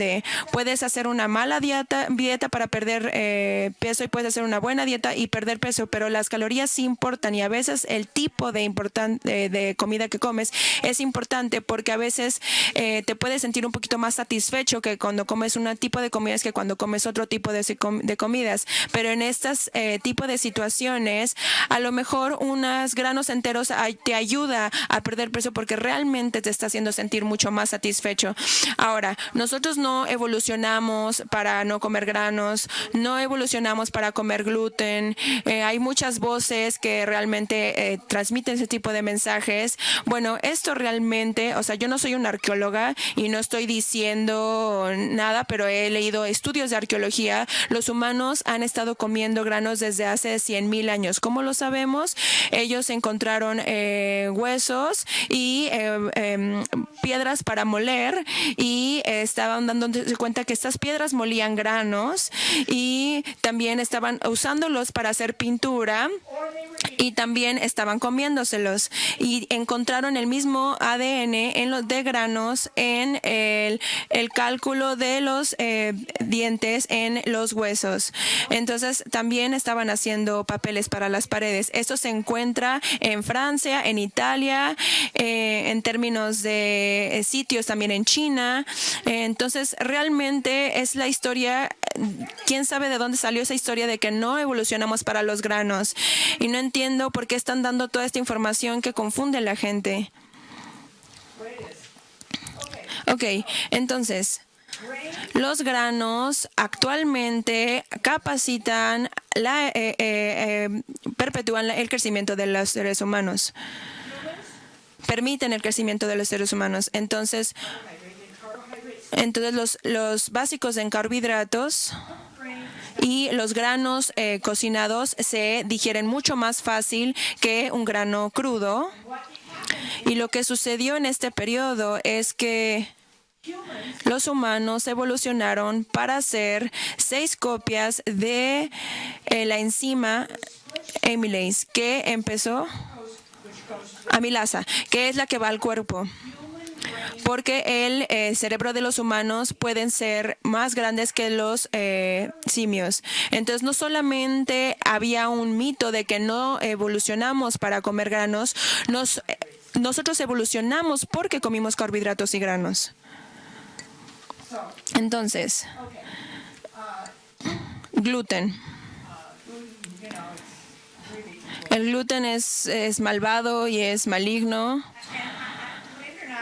puedes hacer una mala dieta para perder peso y puedes hacer una buena dieta y perder peso, pero las calorías sí importan y a veces el tipo de comida que comes es importante porque a veces te puedes sentir un poquito más satisfecho que cuando comes un tipo de comidas que cuando comes otro tipo de comidas, pero en estas tipo de situaciones a lo mejor unos granos enteros te ayuda a perder peso porque realmente te está haciendo sentir mucho más satisfecho. Ahora, nosotros no evolucionamos para no comer granos, no evolucionamos para comer gluten. Hay muchas voces que realmente transmiten ese tipo de mensajes. Bueno, esto realmente, o sea, yo no soy una arqueóloga y no estoy diciendo nada, pero he leído estudios de arqueología. Los humanos han estado comiendo granos desde hace 100,000 años. ¿Cómo lo sabemos? Ellos encontraron huesos y piedras para moler y estaban dándose cuenta que estas piedras molían granos y también estaban usándolos para hacer pintura y también estaban comiéndoselos y encontraron el mismo ADN en los de granos en el cálculo de los dientes en los huesos. Entonces también estaban haciendo papeles para las paredes. Esto se encuentra en Francia, en Italia, en términos de sitios también en China. Entonces realmente es la historia, quién sabe de dónde salió esa historia de que no evolucionamos para los granos y no entiendo por qué están dando toda esta información que confunde a la gente. Ok, entonces los granos actualmente capacitan, perpetúan el crecimiento de los seres humanos. Permiten el crecimiento de los seres humanos. Entonces los básicos en carbohidratos y los granos cocinados se digieren mucho más fácil que un grano crudo. Y lo que sucedió en este periodo es que los humanos evolucionaron para hacer 6 copias de la enzima amilasa, que empezó amilasa, que es la que va al cuerpo. Porque el cerebro de los humanos pueden ser más grandes que los simios. Entonces, no solamente había un mito de que no evolucionamos para comer granos, nosotros evolucionamos porque comimos carbohidratos y granos. Entonces, gluten. El gluten es malvado y es maligno.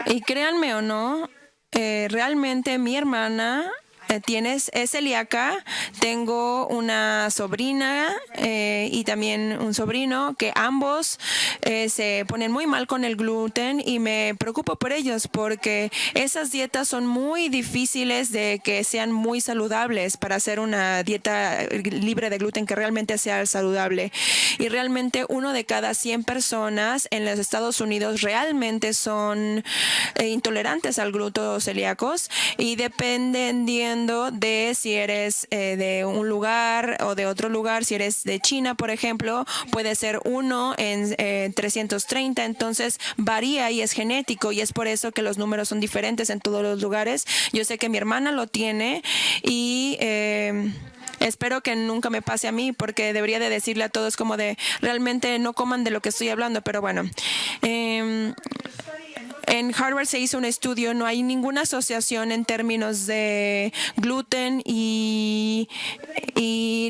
Y créanme o no, realmente mi hermana es celíaca. Tengo una sobrina y también un sobrino que ambos se ponen muy mal con el gluten y me preocupo por ellos porque esas dietas son muy difíciles de que sean muy saludables para hacer una dieta libre de gluten que realmente sea saludable. Y realmente 1 de cada 100 personas en los Estados Unidos realmente son intolerantes al gluten o celíacos, y dependiendo de si eres de un lugar o de otro lugar, si eres de China, por ejemplo, puede ser 1 en 330, entonces varía y es genético, y es por eso que los números son diferentes en todos los lugares. Yo sé que mi hermana lo tiene y espero que nunca me pase a mí, porque debería de decirle a todos como de realmente no coman de lo que estoy hablando, pero bueno. En Harvard se hizo un estudio, no hay ninguna asociación en términos de gluten y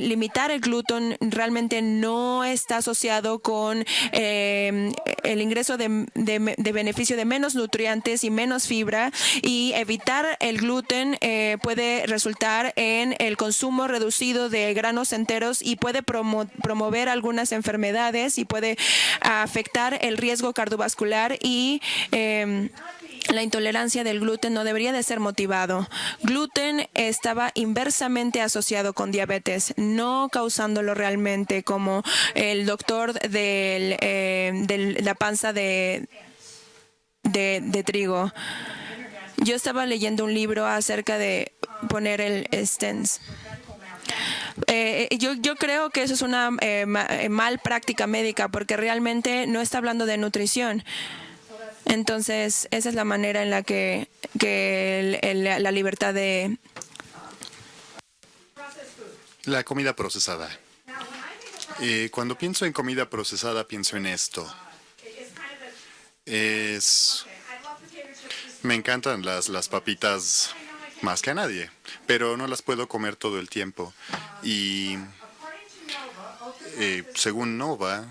limitar el gluten realmente no está asociado con el ingreso de beneficio de menos nutrientes y menos fibra, y evitar el gluten puede resultar en el consumo reducido de granos enteros y puede promover algunas enfermedades y puede afectar el riesgo cardiovascular y la intolerancia del gluten no debería de ser motivado. Gluten estaba inversamente asociado con diabetes, no causándolo realmente, como el doctor de la panza de trigo. Yo estaba leyendo un libro acerca de poner el stents. Yo creo que eso es una mal práctica médica, porque realmente no está hablando de nutrición. Entonces, esa es la manera en la que la libertad de... La comida procesada. Cuando pienso en comida procesada, pienso en esto. Me encantan las papitas más que a nadie, pero no las puedo comer todo el tiempo. Y según Nova,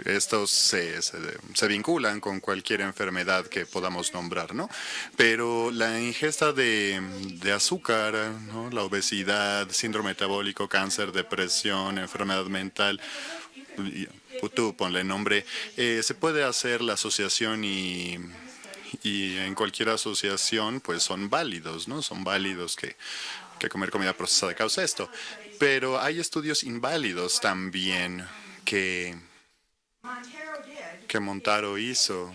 estos se vinculan con cualquier enfermedad que podamos nombrar, ¿no? Pero la ingesta de azúcar, ¿no? La obesidad, síndrome metabólico, cáncer, depresión, enfermedad mental, tú ponle nombre, se puede hacer la asociación y en cualquier asociación pues son válidos, ¿no? Son válidos que comer comida procesada causa esto. Pero hay estudios inválidos también que Montaro hizo.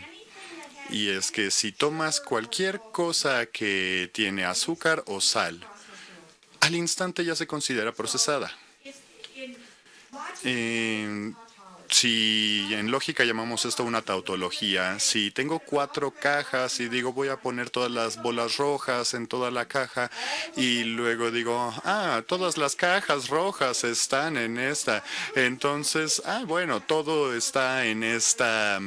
Y es que si tomas cualquier cosa que tiene azúcar o sal, al instante ya se considera procesada. Si en lógica llamamos esto una tautología, si tengo 4 cajas y digo voy a poner todas las bolas rojas en toda la caja y luego digo, todas las cajas rojas están en esta, entonces, bueno, todo está en esta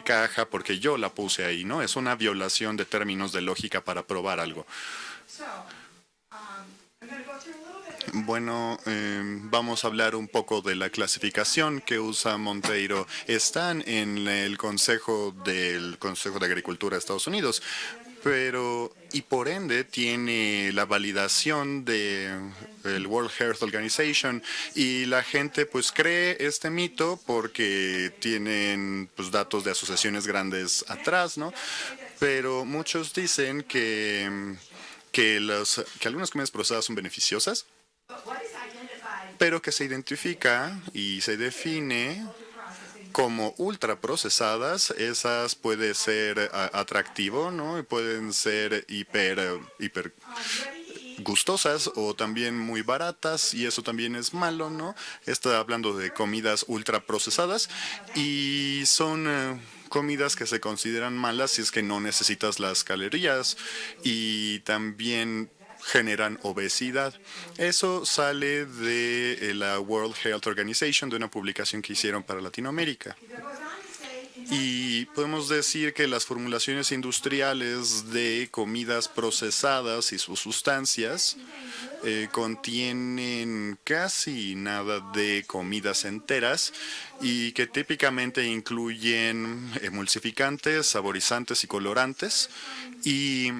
caja porque yo la puse ahí, ¿no? Es una violación de términos de lógica para probar algo. Bueno, vamos a hablar un poco de la clasificación que usa Monteiro. Están en el Consejo de Agricultura de Estados Unidos, y por ende tiene la validación del World Health Organization, y la gente pues cree este mito porque tienen pues datos de asociaciones grandes atrás, ¿no? Pero muchos dicen que algunas comidas procesadas son beneficiosas, pero que se identifica y se define como ultraprocesadas. Esas puede ser atractivo, ¿no? Y pueden ser hiper gustosas o también muy baratas, y eso también es malo, ¿no? Está hablando de comidas ultraprocesadas y son comidas que se consideran malas si es que no necesitas las calorías, y también generan obesidad. Eso sale de la World Health Organization, de una publicación que hicieron para Latinoamérica. Y podemos decir que las formulaciones industriales de comidas procesadas y sus sustancias contienen casi nada de comidas enteras, y que típicamente incluyen emulsificantes, saborizantes y colorantes. Y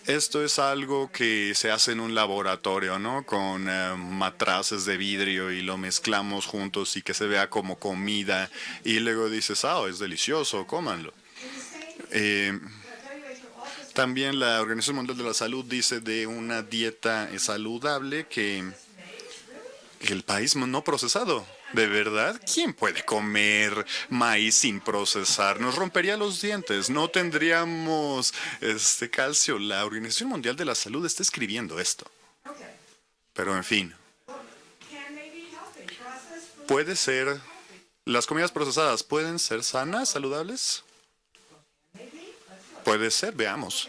Esto es algo que se hace en un laboratorio, ¿no? Con matraces de vidrio y lo mezclamos juntos y que se vea como comida y luego dices, ah, es delicioso, cómanlo. Eh, También la Organización Mundial de la Salud dice de una dieta saludable que el país no procesado. ¿De verdad? ¿Quién puede comer maíz sin procesar? Nos rompería los dientes. No tendríamos calcio. La Organización Mundial de la Salud está escribiendo esto. Pero en fin. Puede ser. ¿Las comidas procesadas pueden ser sanas, saludables? Puede ser, veamos.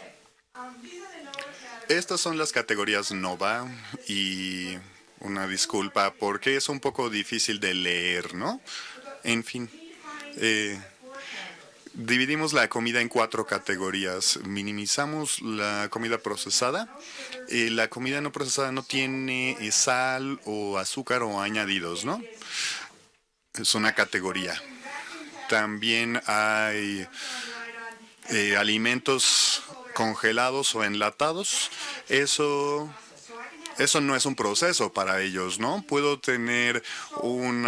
Estas son las categorías NOVA y una disculpa porque es un poco difícil de leer, ¿no? En fin, dividimos la comida en 4 categorías. Minimizamos la comida procesada. La comida no procesada no tiene sal o azúcar o añadidos, ¿no? Es una categoría. También hay alimentos congelados o enlatados. Eso no es un proceso para ellos, ¿no? Puedo tener un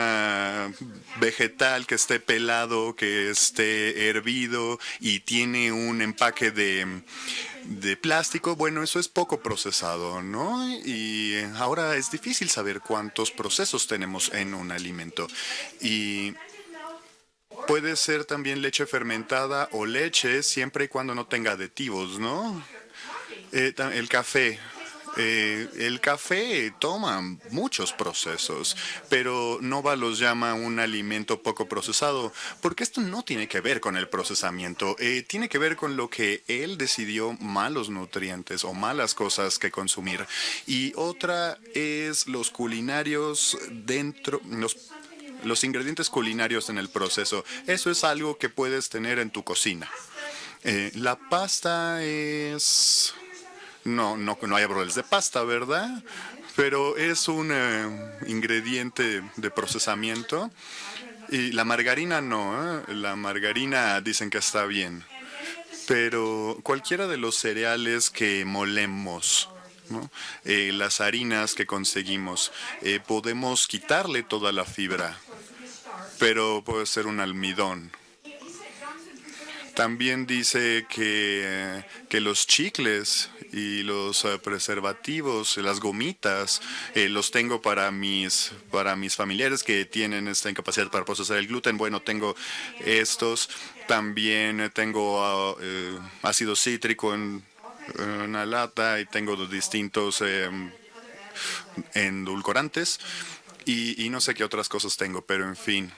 vegetal que esté pelado, que esté hervido y tiene un empaque de plástico. Bueno, eso es poco procesado, ¿no? Y ahora es difícil saber cuántos procesos tenemos en un alimento. Y puede ser también leche fermentada o leche siempre y cuando no tenga aditivos, ¿no? El café. El café toma muchos procesos, pero Nova los llama un alimento poco procesado, porque esto no tiene que ver con el procesamiento, tiene que ver con lo que él decidió malos nutrientes o malas cosas que consumir. Y otra es los culinarios dentro, los ingredientes culinarios en el proceso. Eso es algo que puedes tener en tu cocina. La pasta es... No hay broles de pasta, ¿verdad? Pero es un ingrediente de procesamiento. Y la margarina no, ¿eh? La margarina dicen que está bien. Pero cualquiera de los cereales que molemos, ¿no? Las harinas que conseguimos, podemos quitarle toda la fibra, pero puede ser un almidón. También dice que los chicles y los preservativos, las gomitas, los tengo para mis familiares que tienen esta incapacidad para procesar el gluten. Bueno, tengo estos. También tengo ácido cítrico en una lata y tengo distintos endulcorantes y no sé qué otras cosas tengo, pero en fin.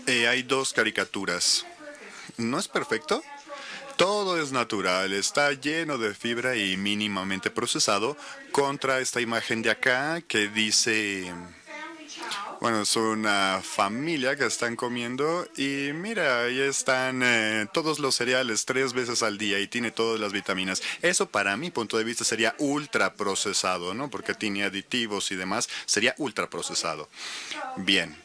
Hay 2 caricaturas. ¿No es perfecto? Todo es natural, está lleno de fibra y mínimamente procesado, contra esta imagen de acá que dice, bueno, es una familia que están comiendo y mira, ahí están todos los cereales 3 veces al día y tiene todas las vitaminas. Eso para mi punto de vista sería ultra procesado, ¿no? Porque tiene aditivos y demás, sería ultra procesado. Bien.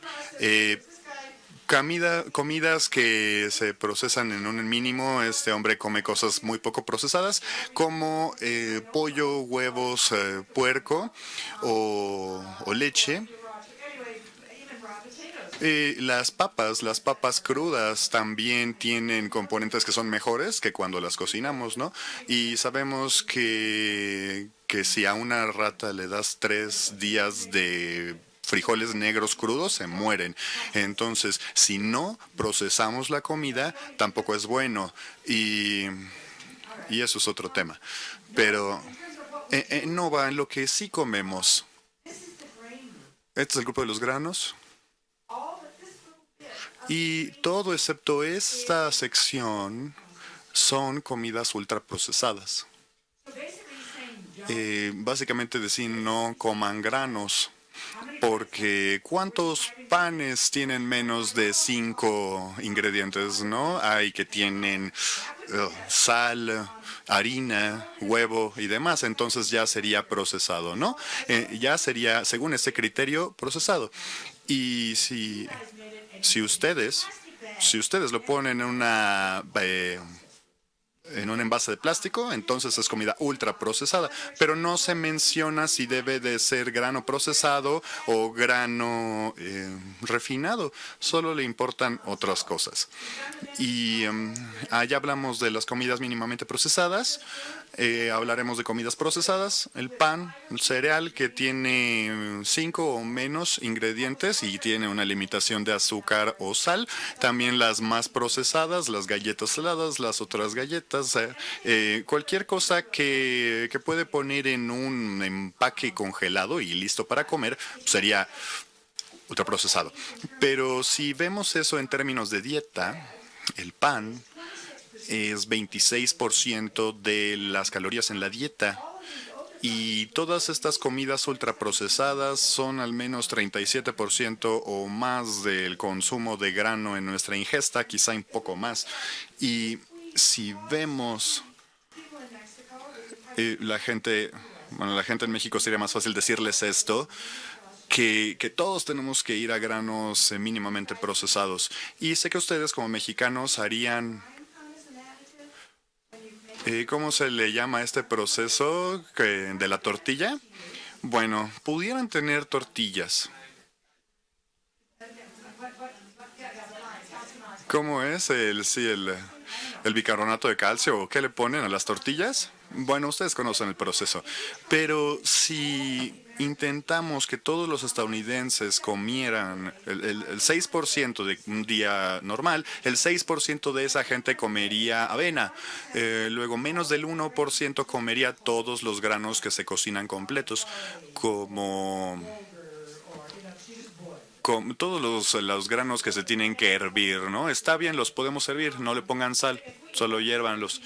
Comidas que se procesan en un mínimo. Este hombre come cosas muy poco procesadas como pollo, huevos, puerco o leche. Las papas crudas también tienen componentes que son mejores que cuando las cocinamos, ¿no? Y sabemos que si a una rata le das 3 días de frijoles negros crudos, se mueren. Entonces, si no procesamos la comida, tampoco es bueno. Y eso es otro tema. Pero no va en lo que sí comemos. Este es el grupo de los granos. Y todo excepto esta sección son comidas ultraprocesadas. Básicamente decir no coman granos. Porque ¿cuántos panes tienen menos de 5 ingredientes, no? Hay que tienen sal, harina, huevo y demás. Entonces ya sería procesado, ¿no? Ya sería, según este criterio, procesado. Y si ustedes lo ponen en una en un envase de plástico, entonces es comida ultra procesada, pero no se menciona si debe de ser grano procesado o grano refinado, solo le importan otras cosas. Y allá hablamos de las comidas mínimamente procesadas. Hablaremos de comidas procesadas, el pan, el cereal que tiene 5 o menos ingredientes y tiene una limitación de azúcar o sal. También las más procesadas, las galletas saladas, las otras galletas, cualquier cosa que puede poner en un empaque congelado y listo para comer sería ultraprocesado. Pero si vemos eso en términos de dieta, el pan es 26% de las calorías en la dieta. Y todas estas comidas ultraprocesadas son al menos 37% o más del consumo de grano en nuestra ingesta, quizá un poco más. Y si vemos la gente en México sería más fácil decirles esto, que todos tenemos que ir a granos mínimamente procesados. Y sé que ustedes como mexicanos harían... ¿Cómo se le llama a este proceso de la tortilla? Bueno, pudieran tener tortillas. ¿Cómo es el bicarbonato de calcio? ¿Qué le ponen a las tortillas? Bueno, ustedes conocen el proceso. Pero si intentamos que todos los estadounidenses comieran el 6% de un día normal, el 6% de esa gente comería avena. Luego, menos del 1% comería todos los granos que se cocinan completos, como todos los granos que se tienen que hervir, ¿no? Está bien, los podemos hervir, no le pongan sal, solo hiérvanlos.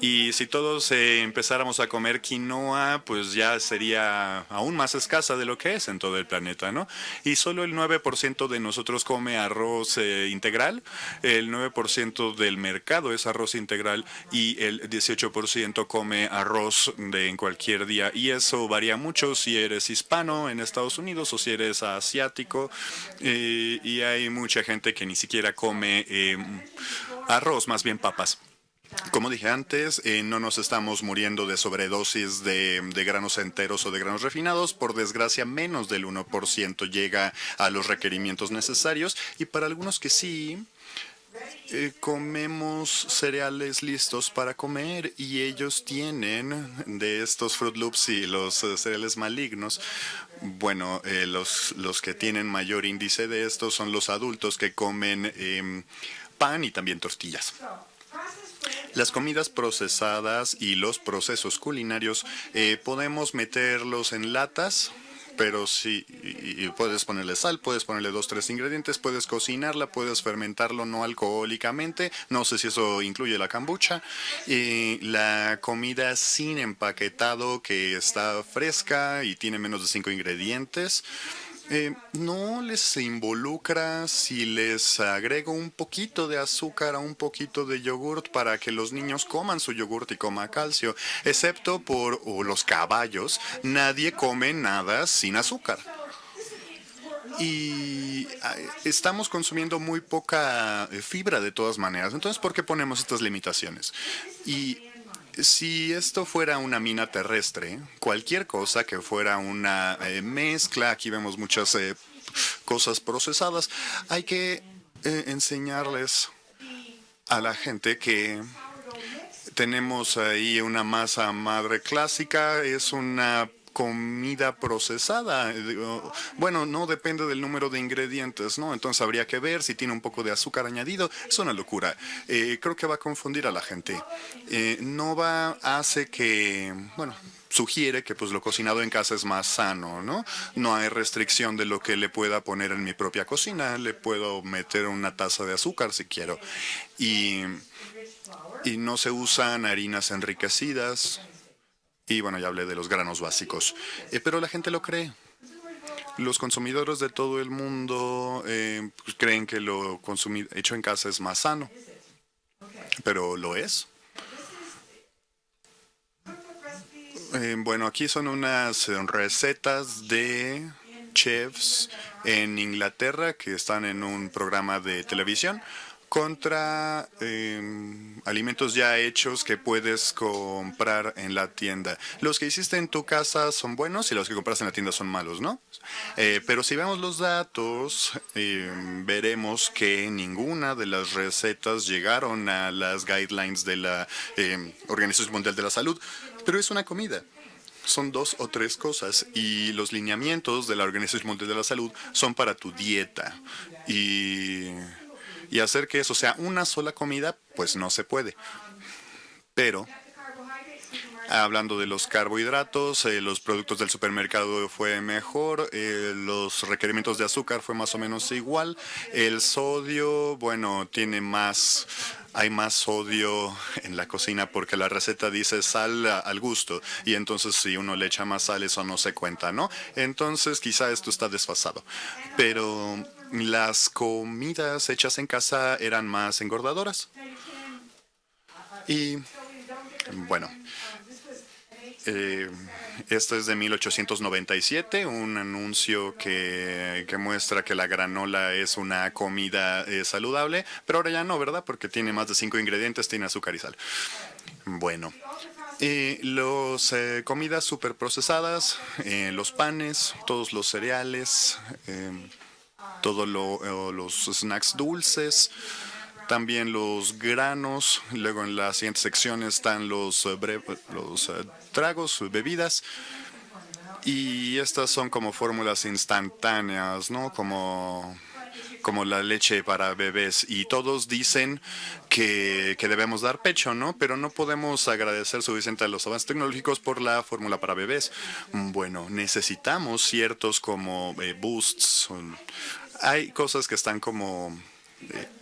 Y si todos empezáramos a comer quinoa, pues ya sería aún más escasa de lo que es en todo el planeta, ¿no? Y solo el 9% de nosotros come arroz integral, el 9% del mercado es arroz integral y el 18% come arroz en cualquier día. Y eso varía mucho si eres hispano en Estados Unidos o si eres asiático. Y hay mucha gente que ni siquiera come arroz, más bien papas. Como dije antes, no nos estamos muriendo de sobredosis de granos enteros o de granos refinados. Por desgracia, menos del 1% llega a los requerimientos necesarios. Y para algunos que sí, comemos cereales listos para comer y ellos tienen de estos Fruit Loops y los cereales malignos. Bueno, los que tienen mayor índice de estos son los adultos que comen pan y también tortillas. Las comidas procesadas y los procesos culinarios podemos meterlos en latas, pero sí, y puedes ponerle sal, puedes ponerle 2, 3 ingredientes, puedes cocinarla, puedes fermentarlo no alcohólicamente, no sé si eso incluye la kombucha, la comida sin empaquetado que está fresca y tiene menos de 5 ingredientes. No les involucra si les agrego un poquito de azúcar a un poquito de yogurt para que los niños coman su yogurt y coma calcio, excepto por los caballos, nadie come nada sin azúcar. Y estamos consumiendo muy poca fibra de todas maneras. Entonces, ¿por qué ponemos estas limitaciones? Y si esto fuera una mina terrestre, cualquier cosa que fuera una mezcla, aquí vemos muchas cosas procesadas, hay que enseñarles a la gente que tenemos ahí una masa madre clásica, es una comida procesada. Bueno, no depende del número de ingredientes, ¿no? Entonces habría que ver si tiene un poco de azúcar añadido. Es una locura. Creo que va a confundir a la gente. Hace que, bueno, sugiere que pues lo cocinado en casa es más sano, ¿no? No hay restricción de lo que le pueda poner en mi propia cocina. Le puedo meter una taza de azúcar si quiero. Y no se usan harinas enriquecidas. Y bueno, ya hablé de los granos básicos. Pero la gente lo cree. Los consumidores de todo el mundo creen que lo hecho en casa es más sano. Pero lo es. Bueno, aquí son unas recetas de chefs en Inglaterra que están en un programa de televisión. contra alimentos ya hechos que puedes comprar en la tienda. Los que hiciste en tu casa son buenos y los que compras en la tienda son malos, ¿no? Pero si vemos los datos, veremos que ninguna de las recetas llegaron a las guidelines de la Organización Mundial de la Salud, pero es una comida. Son 2 o 3 cosas y los lineamientos de la Organización Mundial de la Salud son para tu dieta. Y hacer que eso sea una sola comida, pues no se puede. Pero, hablando de los carbohidratos, los productos del supermercado fue mejor, los requerimientos de azúcar fue más o menos igual, el sodio, bueno, hay más sodio en la cocina porque la receta dice sal al gusto y entonces si uno le echa más sal eso no se cuenta, ¿no? Entonces quizá esto está desfasado. Pero las comidas hechas en casa eran más engordadoras. Y bueno, esto es de 1897, un anuncio que muestra que la granola es una comida saludable, pero ahora ya no, ¿verdad? Porque tiene más de 5 ingredientes, tiene azúcar y sal. Bueno, los comidas super procesadas, los panes, todos los cereales, todos los snacks dulces, también los granos. Luego en la siguiente sección están los tragos, bebidas. Y estas son como fórmulas instantáneas, ¿no? Como la leche para bebés. Y todos dicen que debemos dar pecho, ¿no? Pero no podemos agradecer suficiente a los avances tecnológicos por la fórmula para bebés. Bueno, necesitamos ciertos como boosts. Hay cosas que están como...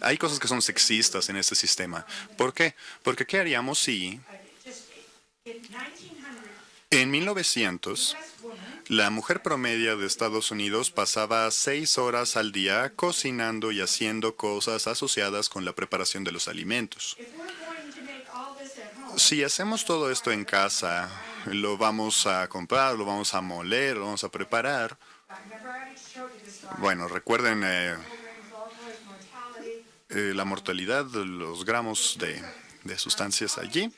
hay cosas que son sexistas en este sistema. ¿Por qué? Porque ¿qué haríamos si en 1900 la mujer promedio de Estados Unidos pasaba 6 horas al día cocinando y haciendo cosas asociadas con la preparación de los alimentos? Si hacemos todo esto en casa, lo vamos a comprar, lo vamos a moler, lo vamos a preparar. Bueno, recuerden la mortalidad, los gramos de sustancias allí.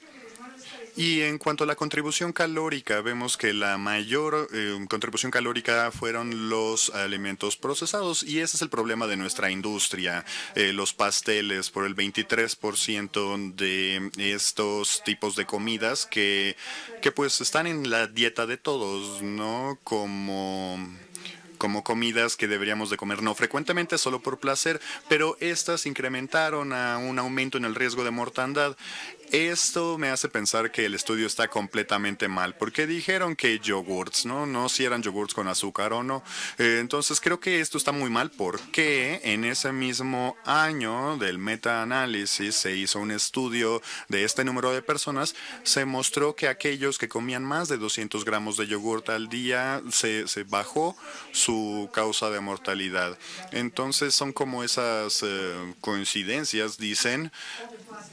Y en cuanto a la contribución calórica, vemos que la mayor contribución calórica fueron los alimentos procesados y ese es el problema de nuestra industria. Los pasteles, por el 23% de estos tipos de comidas que pues están en la dieta de todos, ¿no? Como comidas que deberíamos de comer no frecuentemente, solo por placer, pero estas incrementaron a un aumento en el riesgo de mortandad. Esto me hace pensar que el estudio está completamente mal, porque dijeron que yogurts, ¿no? No si eran yogurts con azúcar o no. Entonces creo que esto está muy mal porque en ese mismo año del metaanálisis se hizo un estudio de este número de personas. Se mostró que aquellos que comían más de 200 gramos de yogurt al día se bajó su causa de mortalidad. Entonces son como esas coincidencias, dicen,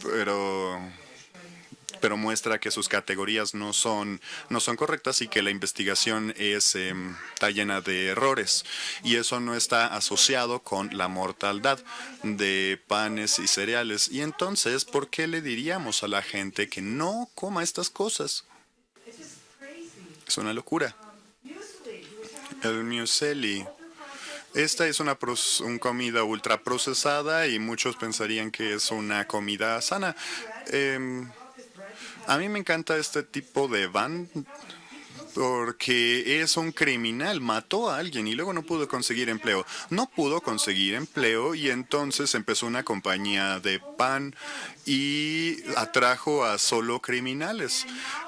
pero muestra que sus categorías no son correctas y que la investigación está llena de errores. Y eso no está asociado con la mortalidad de panes y cereales. Y entonces, ¿por qué le diríamos a la gente que no coma estas cosas? Es una locura. El muesli. Esta es una comida ultraprocesada y muchos pensarían que es una comida sana. A mí me encanta este tipo de van porque es un criminal, mató a alguien y luego no pudo conseguir empleo. No pudo conseguir empleo y entonces empezó una compañía de pan y atrajo a solo criminales.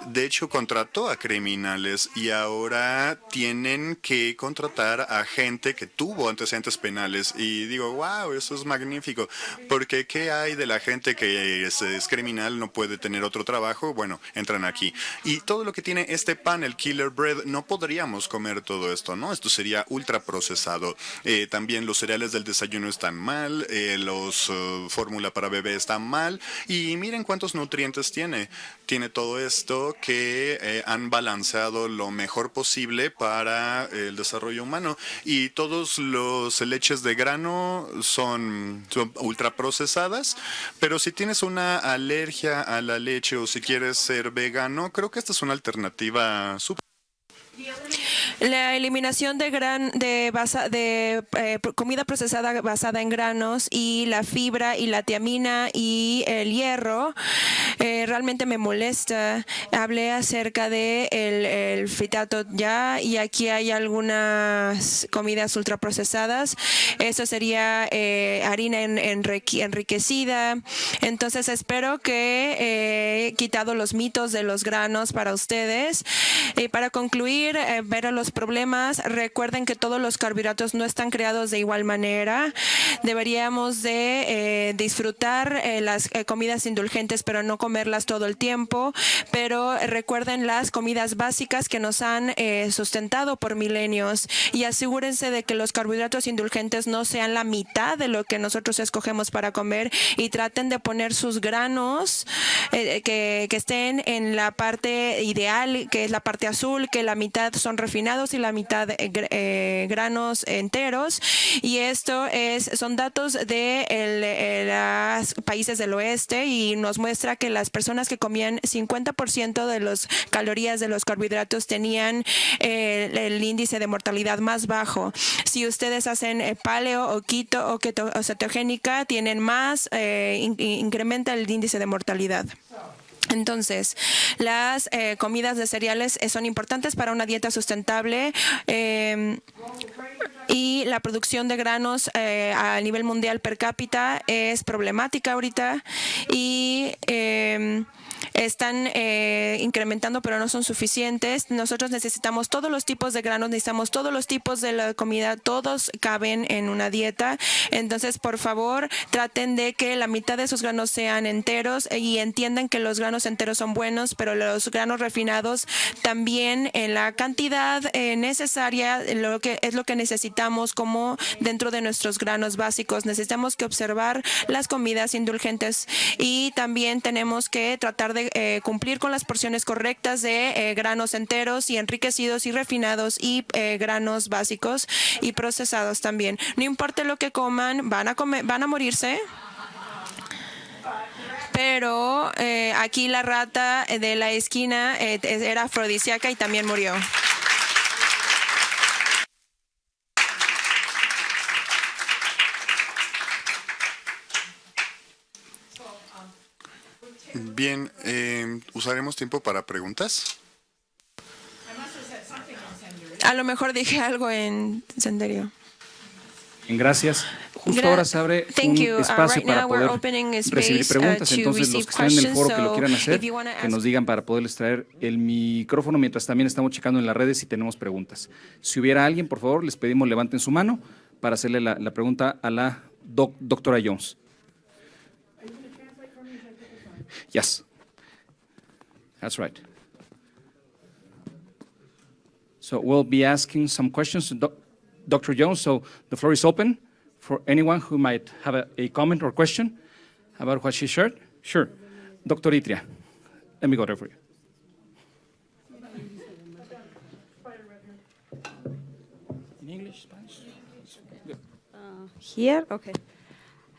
De hecho, contrató a criminales y ahora tienen que contratar a gente que tuvo antecedentes penales. Y digo, wow, eso es magnífico. Porque ¿qué hay de la gente que es criminal, no puede tener otro trabajo? Bueno, entran aquí. Y todo lo que tiene este pan, el Killer Miller Bread, no podríamos comer todo esto, ¿no? Esto sería ultra procesado. También los cereales del desayuno están mal, los fórmula para bebé están mal, y miren cuántos nutrientes tiene. Tiene todo esto que han balanceado lo mejor posible para el desarrollo humano, y todos los leches de grano son ultra procesadas, pero si tienes una alergia a la leche o si quieres ser vegano, creo que esta es una alternativa súper. La eliminación de comida procesada basada en granos y la fibra y la tiamina y el hierro realmente me molesta. Hablé acerca de el fitato ya, y aquí hay algunas comidas ultraprocesadas. Eso sería harina enriquecida. Entonces espero que he quitado los mitos de los granos para ustedes. Para concluir, ver a los problemas, recuerden que todos los carbohidratos no están creados de igual manera. Deberíamos de disfrutar las comidas indulgentes, pero no comerlas todo el tiempo. Pero recuerden las comidas básicas que nos han sustentado por milenios, y asegúrense de que los carbohidratos indulgentes no sean la mitad de lo que nosotros escogemos para comer, y traten de poner sus granos que estén en la parte ideal, que es la parte azul, que la mitad son refinados y la mitad granos enteros. Y esto son datos de los países del oeste, y nos muestra que las personas que comían 50% de las calorías de los carbohidratos tenían el índice de mortalidad más bajo. Si ustedes hacen paleo o keto o cetogénica, tienen más, incrementa el índice de mortalidad. Entonces, las comidas de cereales son importantes para una dieta sustentable, y la producción de granos a nivel mundial per cápita es problemática ahorita, y están incrementando, pero no son suficientes. Nosotros necesitamos todos los tipos de granos, necesitamos todos los tipos de la comida, todos caben en una dieta. Entonces, por favor, traten de que la mitad de esos granos sean enteros, y entiendan que los granos enteros son buenos, pero los granos refinados también en la cantidad necesaria, es lo que necesitamos como dentro de nuestros granos básicos. Necesitamos que observar las comidas indulgentes, y también tenemos que tratar de cumplir con las porciones correctas de granos enteros y enriquecidos y refinados, y granos básicos y procesados también. No importa lo que coman, van a morirse. Pero aquí la rata de la esquina era afrodisíaca y también murió. Bien, ¿usaremos tiempo para preguntas? A lo mejor dije algo en Senderio. Gracias. Justo ahora se abre un espacio para poder recibir preguntas. Entonces, los que están en el foro que lo quieran hacer, que nos digan para poderles traer el micrófono, mientras también estamos checando en las redes si tenemos preguntas. Si hubiera alguien, por favor, les pedimos levanten su mano para hacerle la pregunta a la doctora Jones. Yes, that's right. So we'll be asking some questions to Dr. Jones. So the floor is open for anyone who might have a comment or question about what she shared. Sure. Dr. Itria, let me go there for you. In English, Spanish? Good. Here? Okay.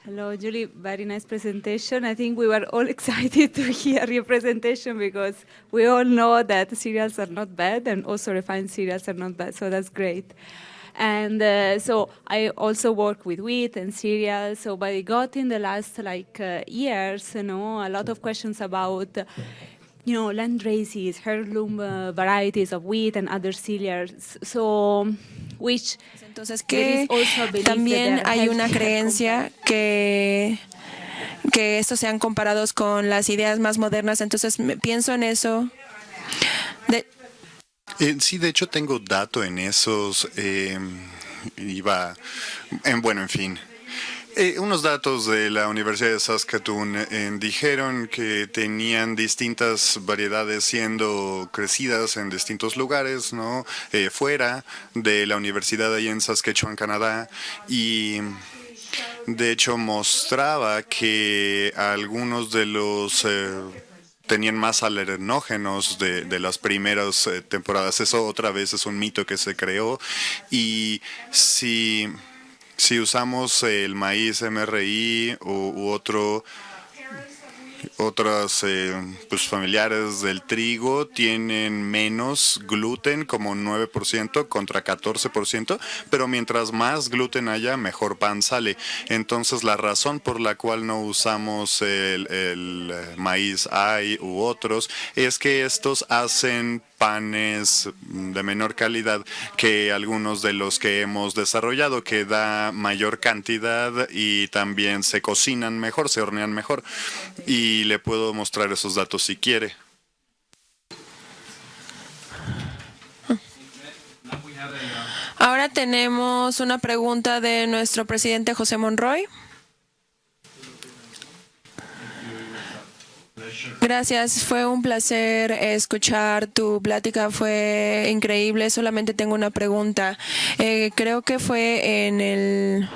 Hello, Julie. Very nice presentation. I think we were all excited to hear your presentation because we all know that cereals are not bad, and also refined cereals are not bad, so that's great. And so I also work with wheat and cereals. So, but I got in the last years, a lot of questions about, land races, heirloom varieties of wheat and other cereals. So, entonces que también hay una creencia que estos sean comparados con las ideas más modernas. Entonces pienso en eso. Sí, de hecho tengo dato en esos. En fin. Unos datos de la Universidad de Saskatoon dijeron que tenían distintas variedades siendo crecidas en distintos lugares, ¿no? Fuera de la universidad ahí en Saskatchewan, Canadá, y de hecho mostraba que algunos de los tenían más alergenógenos de las primeras temporadas. Eso otra vez es un mito que se creó, y si usamos el maíz MRI u otras pues familiares del trigo, tienen menos gluten, como 9% contra 14%, pero mientras más gluten haya, mejor pan sale. Entonces, la razón por la cual no usamos el maíz AI u otros es que estos hacen panes de menor calidad que algunos de los que hemos desarrollado, que da mayor cantidad y también se cocinan mejor, se hornean mejor. Y le puedo mostrar esos datos si quiere. Ahora tenemos una pregunta de nuestro presidente José Monroy. Gracias, fue un placer escuchar tu plática, fue increíble. Solamente tengo una pregunta. Creo que fue en el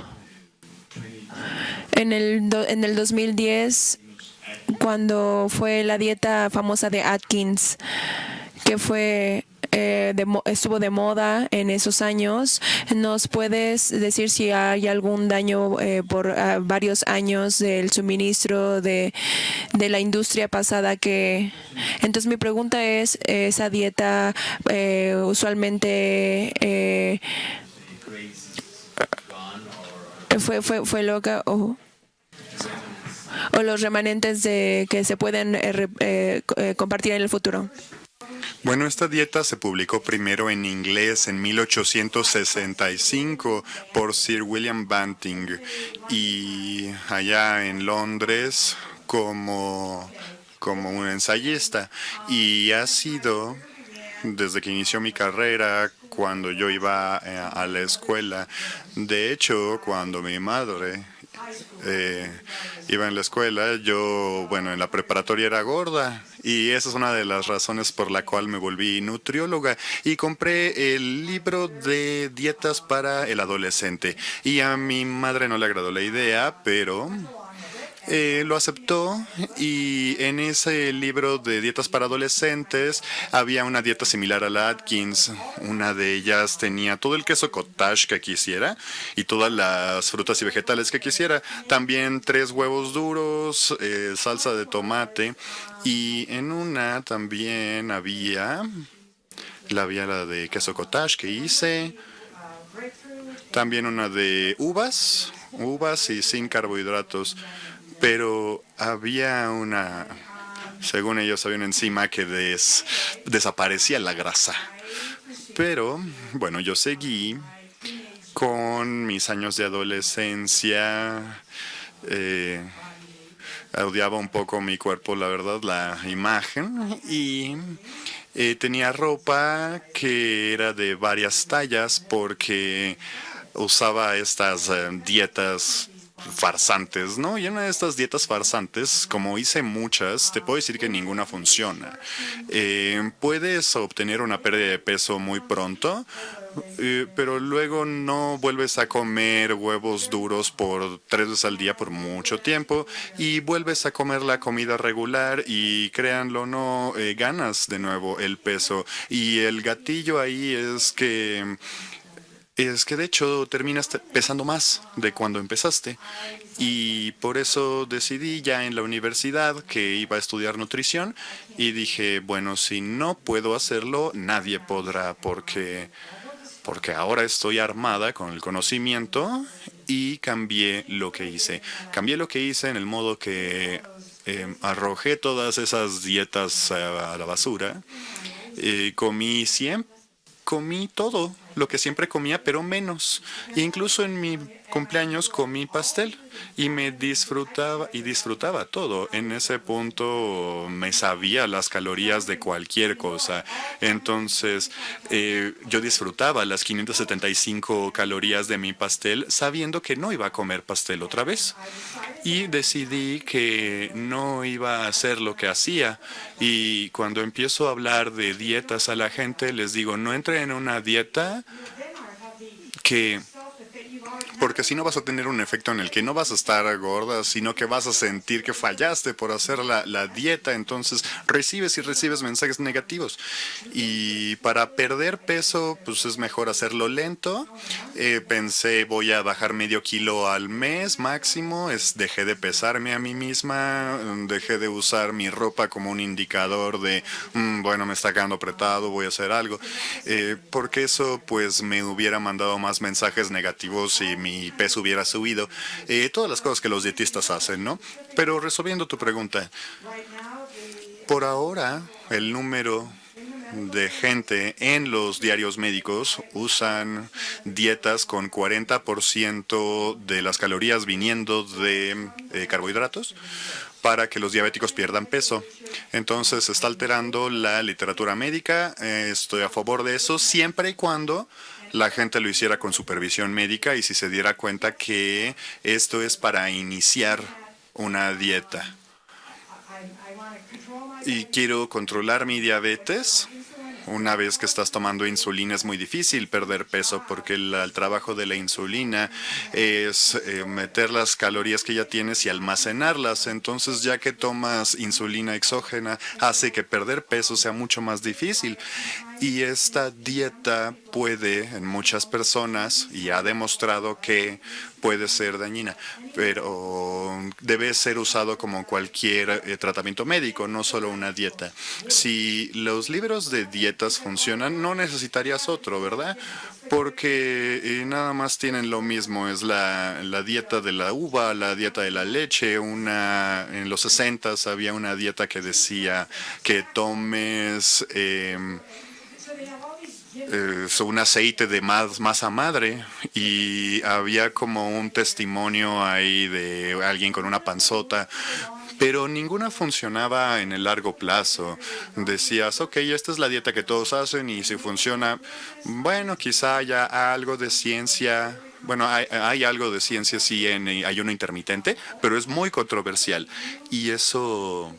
2010 cuando fue la dieta famosa de Atkins, que fue estuvo de moda en esos años. ¿Nos puedes decir si hay algún daño por varios años del suministro de la industria pasada? Entonces mi pregunta es, ¿esa dieta usualmente fue loca o los remanentes que se pueden compartir en el futuro? Bueno, esta dieta se publicó primero en inglés en 1865 por Sir William Banting, y allá en Londres como un ensayista, y ha sido desde que inició mi carrera, cuando yo iba a la escuela. De hecho, cuando mi madre iba en la escuela, yo, en la preparatoria era gorda, y esa es una de las razones por la cual me volví nutrióloga y compré el libro de dietas para el adolescente. Y a mi madre no le agradó la idea, pero lo aceptó, y en ese libro de dietas para adolescentes había una dieta similar a la Atkins. Una de ellas tenía todo el queso cottage que quisiera y todas las frutas y vegetales que quisiera. También 3 huevos duros, salsa de tomate, y en una también había la de queso cottage que hice. También una de uvas y sin carbohidratos. Pero había según ellos, había una enzima que desaparecía la grasa. Pero, yo seguí con mis años de adolescencia. Odiaba un poco mi cuerpo, la verdad, la imagen, y tenía ropa que era de varias tallas porque usaba estas dietas farsantes, ¿no? Y una de estas dietas farsantes, como hice muchas, te puedo decir que ninguna funciona. Puedes obtener una pérdida de peso muy pronto, pero luego no vuelves a comer huevos duros por 3 veces al día por mucho tiempo, y vuelves a comer la comida regular y, créanlo o no, ganas de nuevo el peso. Y el gatillo ahí es que de hecho terminas pesando más de cuando empezaste, y por eso decidí ya en la universidad que iba a estudiar nutrición, y dije, si no puedo hacerlo, nadie podrá, porque ahora estoy armada con el conocimiento, y cambié lo que hice. Cambié lo que hice en el modo que arrojé todas esas dietas a la basura. Comí todo lo que siempre comía, pero menos. E incluso en mi cumpleaños comí pastel y me disfrutaba todo. En ese punto me sabía las calorías de cualquier cosa. Entonces yo disfrutaba las 575 calorías de mi pastel sabiendo que no iba a comer pastel otra vez. Y decidí que no iba a hacer lo que hacía. Y cuando empiezo a hablar de dietas a la gente, les digo, no entre en una dieta porque si no vas a tener un efecto en el que no vas a estar gorda, sino que vas a sentir que fallaste por hacer la dieta. Entonces recibes y recibes mensajes negativos. Y para perder peso, pues es mejor hacerlo lento. Pensé, voy a bajar medio kilo al mes máximo. Dejé de pesarme a mí misma. Dejé de usar mi ropa como un indicador de, bueno, me está quedando apretado, voy a hacer algo. Porque eso pues me hubiera mandado más mensajes negativos y mi peso hubiera subido. Todas las cosas que los dietistas hacen, ¿no? Pero resolviendo tu pregunta, por ahora el número de gente en los diarios médicos usan dietas con 40% de las calorías viniendo de carbohidratos para que los diabéticos pierdan peso. Entonces se está alterando la literatura médica. Estoy a favor de eso siempre y cuando la gente lo hiciera con supervisión médica y si se diera cuenta que esto es para iniciar una dieta. Y quiero controlar mi diabetes. Una vez que estás tomando insulina es muy difícil perder peso porque el trabajo de la insulina es meter las calorías que ya tienes y almacenarlas. Entonces, ya que tomas insulina exógena, hace que perder peso sea mucho más difícil. Y esta dieta puede, en muchas personas, y ha demostrado que puede ser dañina, pero debe ser usado como cualquier tratamiento médico, no solo una dieta. Si los libros de dietas funcionan, no necesitarías otro, ¿verdad? Porque nada más tienen lo mismo, es la dieta de la uva, la dieta de la leche. En los 60s había una dieta que decía que tomes un aceite de masa madre y había como un testimonio ahí de alguien con una panzota, pero ninguna funcionaba en el largo plazo. Decías, ok, esta es la dieta que todos hacen y si funciona, bueno, quizá haya algo de ciencia. Bueno, hay algo de ciencia sí en ayuno intermitente, pero es muy controversial y eso...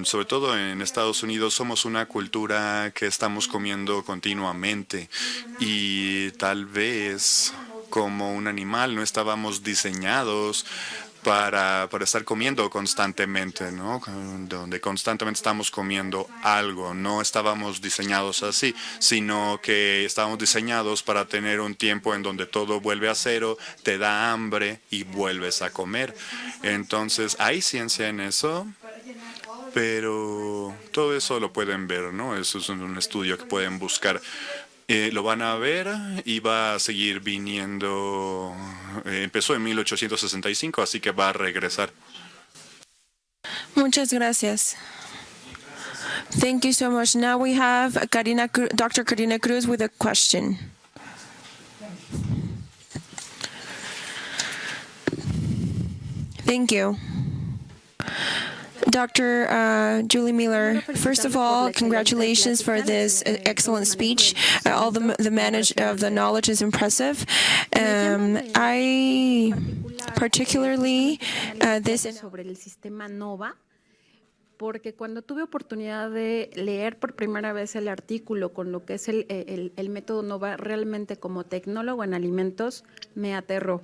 Sobre todo en Estados Unidos somos una cultura que estamos comiendo continuamente y tal vez como un animal no estábamos diseñados para estar comiendo constantemente, ¿no? Donde constantemente estamos comiendo algo. No estábamos diseñados así, sino que estábamos diseñados para tener un tiempo en donde todo vuelve a cero, te da hambre y vuelves a comer. Entonces, ¿hay ciencia en eso? Pero todo eso lo pueden ver, ¿no? Eso es un estudio que pueden buscar. Lo van a ver y va a seguir viniendo. Empezó en 1865, así que va a regresar. Muchas gracias. Thank you so much. Now we have Dr. Karina Cruz with a question. Thank you. Dr. Julie Miller, first of all, congratulations for this excellent speech. All the manage of the knowledge is impressive. I particularly sobre el sistema NOVA, porque cuando tuve oportunidad de leer por primera vez el artículo con lo que es el método NOVA, realmente como tecnólogo en alimentos me aterró,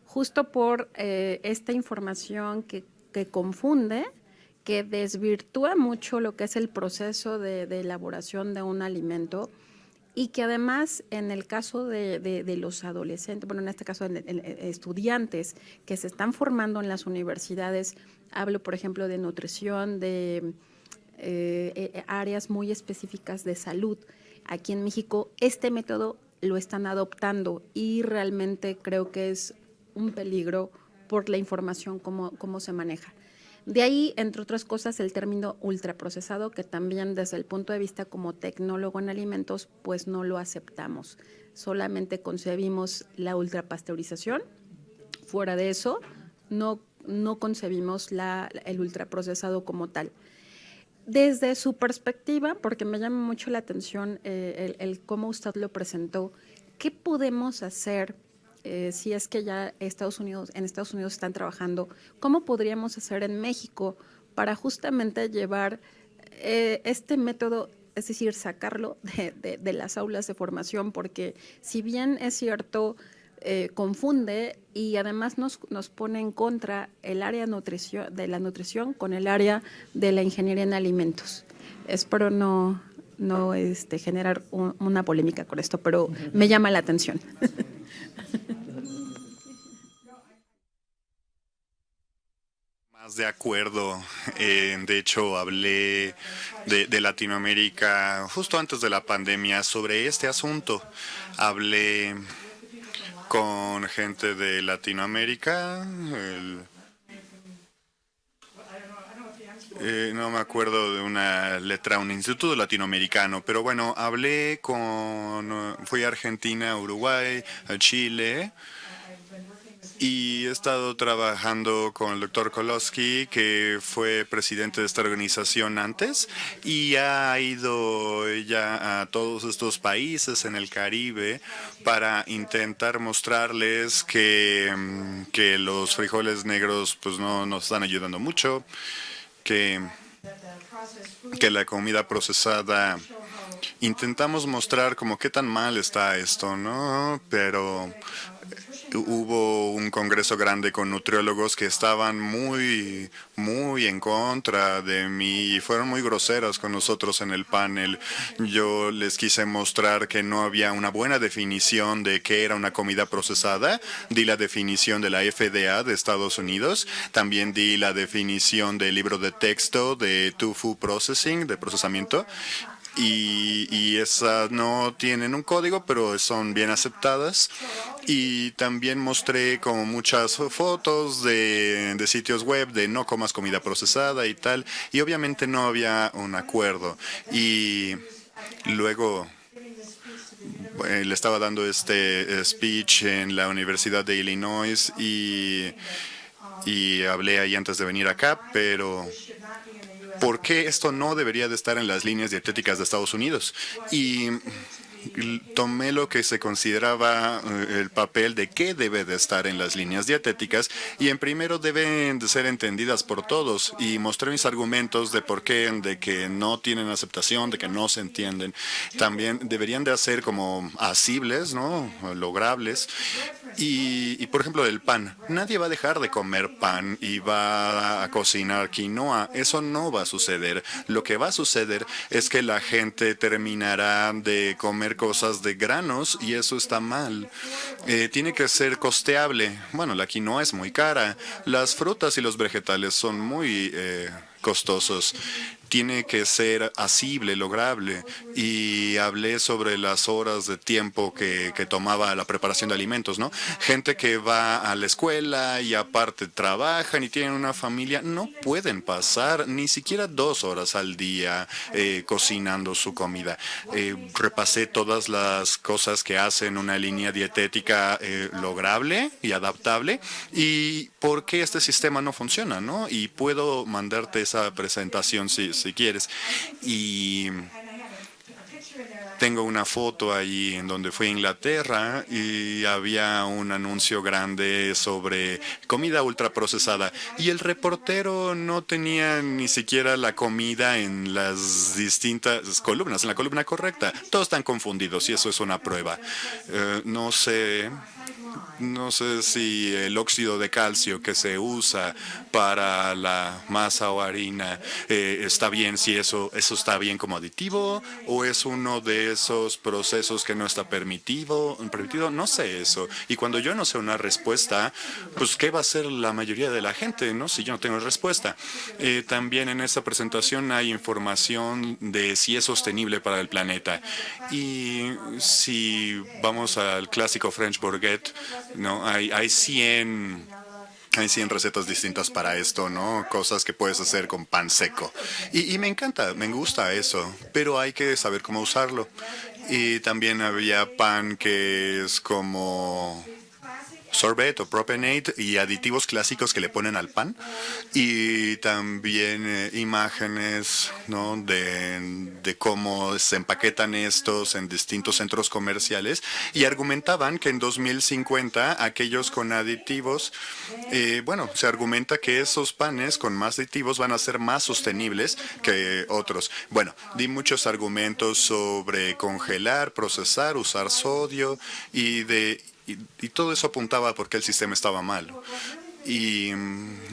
justo por esta información que confunde, que desvirtúa mucho lo que es el proceso de elaboración de un alimento y que además en el caso de los adolescentes, bueno, en este caso estudiantes que se están formando en las universidades, hablo por ejemplo de nutrición, de áreas muy específicas de salud. Aquí en México este método lo están adoptando y realmente creo que es un peligro por la información, cómo se maneja. De ahí, entre otras cosas, el término ultraprocesado, que también desde el punto de vista como tecnólogo en alimentos, pues no lo aceptamos. Solamente concebimos la ultrapasteurización. Fuera de eso, no concebimos el ultraprocesado como tal. Desde su perspectiva, porque me llama mucho la atención el cómo usted lo presentó, ¿qué podemos hacer si es que ya en Estados Unidos están trabajando? ¿Cómo podríamos hacer en México para justamente llevar este método, es decir, sacarlo de las aulas de formación? Porque si bien es cierto, confunde y además nos pone en contra el área de la nutrición con el área de la ingeniería en alimentos. Espero no generar una polémica con esto, pero me llama la atención. Más de acuerdo. De hecho, hablé de Latinoamérica justo antes de la pandemia sobre este asunto. Hablé con gente de Latinoamérica, no me acuerdo de una letra, un instituto latinoamericano, pero bueno, fui a Argentina, Uruguay, a Chile, y he estado trabajando con el doctor Kolosky, que fue presidente de esta organización antes, y ha ido ya a todos estos países en el Caribe para intentar mostrarles que los frijoles negros pues no nos están ayudando mucho, que la comida procesada, intentamos mostrar como qué tan mal está esto, ¿no? Pero hubo un congreso grande con nutriólogos que estaban muy en contra de mí y fueron muy groseras con nosotros en el panel. Yo les quise mostrar que no había una buena definición de qué era una comida procesada. Di la definición de la FDA de Estados Unidos. También di la definición del libro de texto de Tofu Processing, de procesamiento. Y esas no tienen un código, pero son bien aceptadas. Y también mostré como muchas fotos de sitios web de no comas comida procesada y tal. Y obviamente no había un acuerdo. Y luego le estaba dando este speech en la Universidad de Illinois y hablé ahí antes de venir acá, pero ¿por qué esto no debería de estar en las líneas dietéticas de Estados Unidos? Y tomé lo que se consideraba el papel de qué debe de estar en las líneas dietéticas y en primero deben de ser entendidas por todos y mostré mis argumentos de por qué, de que no tienen aceptación, de que no se entienden. También deberían de hacer como asibles, ¿no? Logrables. Y por ejemplo, el pan. Nadie va a dejar de comer pan y va a cocinar quinoa. Eso no va a suceder. Lo que va a suceder es que la gente terminará de comer cosas de granos y eso está mal. Tiene que ser costeable. Bueno, la quinoa es muy cara. Las frutas y los vegetales son muy costosos. Tiene que ser asible, lograble. Y hablé sobre las horas de tiempo que tomaba la preparación de alimentos, ¿no? Gente que va a la escuela y aparte trabajan y tienen una familia, no pueden pasar ni siquiera 2 horas al día cocinando su comida. Repasé todas las cosas que hacen una línea dietética lograble y adaptable y por qué este sistema no funciona, ¿no? Y puedo mandarte esa presentación si quieres. Y tengo una foto ahí en donde fui a Inglaterra y había un anuncio grande sobre comida ultraprocesada y el reportero no tenía ni siquiera la comida en las distintas columnas, en la columna correcta. Todos están confundidos y eso es una prueba. No sé si el óxido de calcio que se usa para la masa o harina está bien, si eso está bien como aditivo o es uno de esos procesos que no está permitido, no sé eso. Y cuando yo no sé una respuesta, pues ¿qué va a hacer la mayoría de la gente, no? Si yo no tengo respuesta. También en esta presentación hay información de si es sostenible para el planeta. Y si vamos al clásico French Baguette, ¿no? Hay 100 Hay 100 recetas distintas para esto, ¿no? Cosas que puedes hacer con pan seco. Y me encanta, me gusta eso, pero hay que saber cómo usarlo. Y también había pan que es como sorbet o propionate y aditivos clásicos que le ponen al pan. Y también imágenes, ¿no? de cómo se empaquetan estos en distintos centros comerciales. Y argumentaban que en 2050 aquellos con aditivos, se argumenta que esos panes con más aditivos van a ser más sostenibles que otros. Bueno, di muchos argumentos sobre congelar, procesar, usar sodio y todo eso apuntaba a por qué el sistema estaba mal. Y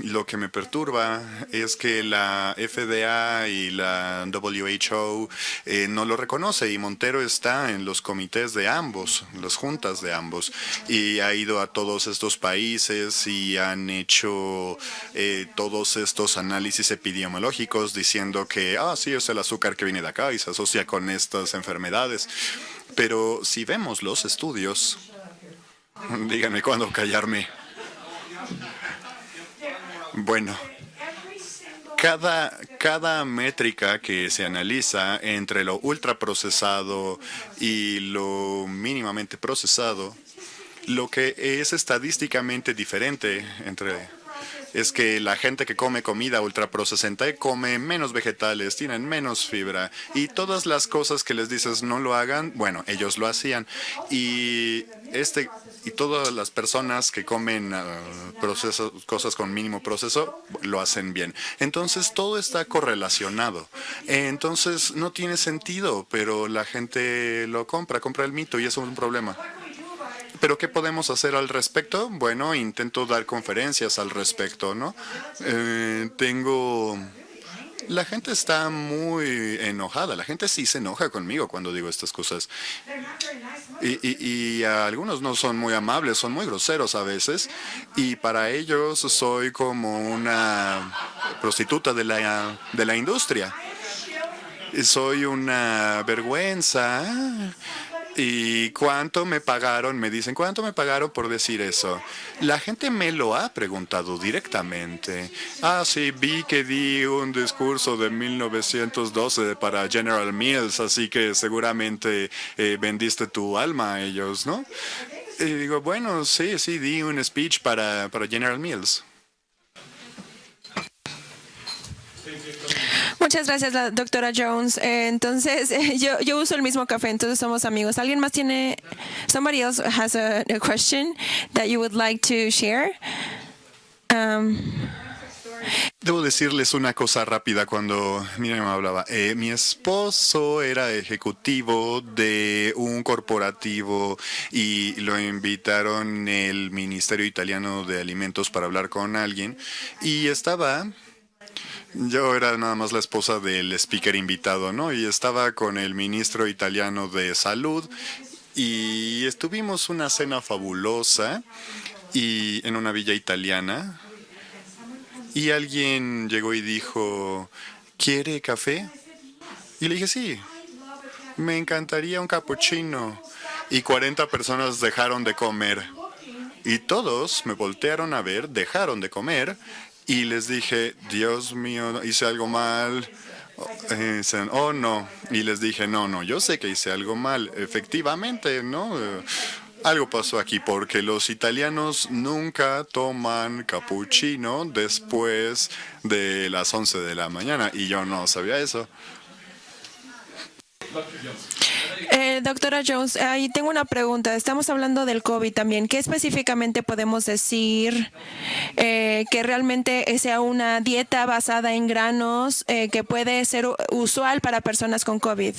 lo que me perturba es que la FDA y la WHO no lo reconoce, y Montero está en los comités de ambos, las juntas de ambos, y ha ido a todos estos países y han hecho todos estos análisis epidemiológicos diciendo que, sí, es el azúcar que viene de acá y se asocia con estas enfermedades. Pero si vemos los estudios, díganme cuándo callarme. Bueno, cada métrica que se analiza entre lo ultraprocesado y lo mínimamente procesado, lo que es estadísticamente diferente es que la gente que come comida ultraprocesada come menos vegetales, tienen menos fibra, y todas las cosas que les dices no lo hagan, bueno, ellos lo hacían. Y todas las personas que comen cosas con mínimo proceso lo hacen bien. Entonces todo está correlacionado. Entonces no tiene sentido, pero la gente lo compra el mito, y eso es un problema. ¿Pero qué podemos hacer al respecto? Bueno, intento dar conferencias al respecto, ¿no? La gente está muy enojada. La gente sí se enoja conmigo cuando digo estas cosas. Y algunos no son muy amables, son muy groseros a veces. Y para ellos soy como una prostituta de la industria. Soy una vergüenza. ¿Y cuánto me pagaron? Me dicen, ¿cuánto me pagaron por decir eso? La gente me lo ha preguntado directamente. Sí, vi que di un discurso de 1912 para General Mills, así que seguramente vendiste tu alma a ellos, ¿no? Y digo, bueno, sí, di un speech para General Mills. Muchas gracias, la doctora Jones. Entonces, yo uso el mismo café, entonces somos amigos. ¿Alguien más tiene? Somebody else has a question that you would like to share? Debo decirles una cosa rápida cuando Miriam hablaba. Mi esposo era ejecutivo de un corporativo y lo invitaron el Ministerio Italiano de Alimentos para hablar con alguien, y yo era nada más la esposa del speaker invitado, ¿no? Y estaba con el ministro italiano de Salud y estuvimos una cena fabulosa y en una villa italiana, y alguien llegó y dijo, ¿quiere café? Y le dije, sí, me encantaría un cappuccino. Y 40 personas dejaron de comer. Y todos me voltearon a ver, dejaron de comer. Y les dije, Dios mío, hice algo mal. Dicen, oh no. Y les dije, no, yo sé que hice algo mal. Efectivamente, ¿no? Algo pasó aquí, porque los italianos nunca toman cappuccino después de las 11 de la mañana. Y yo no sabía eso. Doctora Jones, ahí tengo una pregunta. Estamos hablando del COVID también. ¿Qué específicamente podemos decir que realmente sea una dieta basada en granos que puede ser usual para personas con COVID?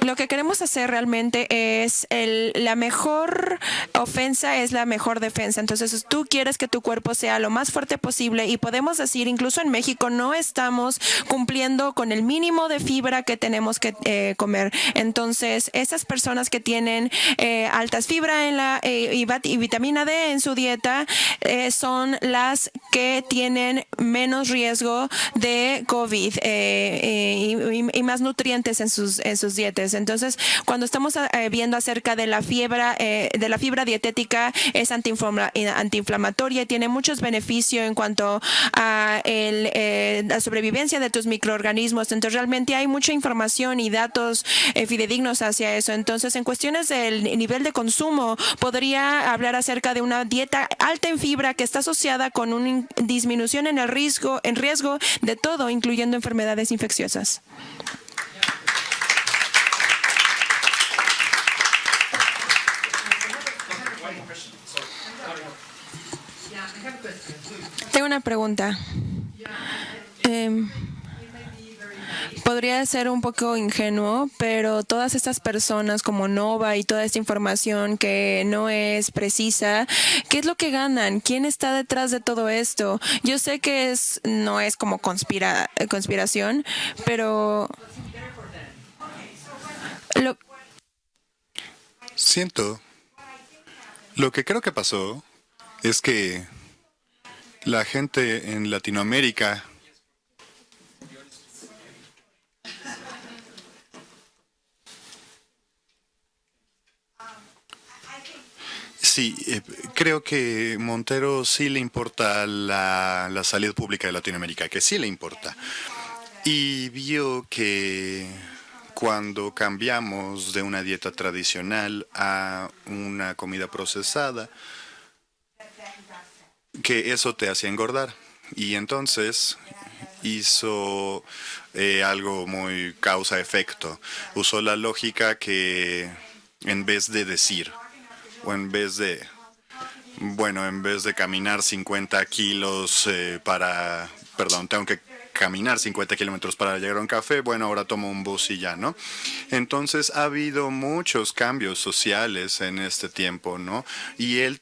Lo que queremos hacer realmente es la mejor ofensa es la mejor defensa. Entonces, tú quieres que tu cuerpo sea lo más fuerte posible, y podemos decir, incluso en México no estamos cumpliendo con el mínimo de fibra que tenemos que comer. Entonces, esas personas que tienen altas fibra y vitamina D en su dieta son las que tienen menos riesgo de COVID y más nutrientes en sus dietas. Entonces, cuando estamos viendo acerca de la fibra dietética, es antiinflamatoria y tiene muchos beneficios en cuanto a la sobrevivencia de tus microorganismos. Entonces, realmente hay mucha información y datos fidedignos hacia eso. Entonces, en cuestiones del nivel de consumo, podría hablar acerca de una dieta alta en fibra que está asociada con una disminución en el riesgo de todo, incluyendo enfermedades infecciosas. Tengo una pregunta. Podría ser un poco ingenuo, pero todas estas personas como Nova y toda esta información que no es precisa, ¿qué es lo que ganan? ¿Quién está detrás de todo esto? Yo sé que no es como conspiración, pero Siento. Lo que creo que pasó es que la gente en Latinoamérica sí, creo que Montero sí le importa la salud pública de Latinoamérica, que sí le importa. Y vio que cuando cambiamos de una dieta tradicional a una comida procesada, que eso te hacía engordar. Y entonces hizo algo muy causa-efecto. Usó la lógica que en vez de decir, o en vez de caminar 50 kilos tengo que caminar 50 kilómetros para llegar a un café, bueno, ahora tomo un bus y ya, ¿no? Entonces ha habido muchos cambios sociales en este tiempo, ¿no? Y él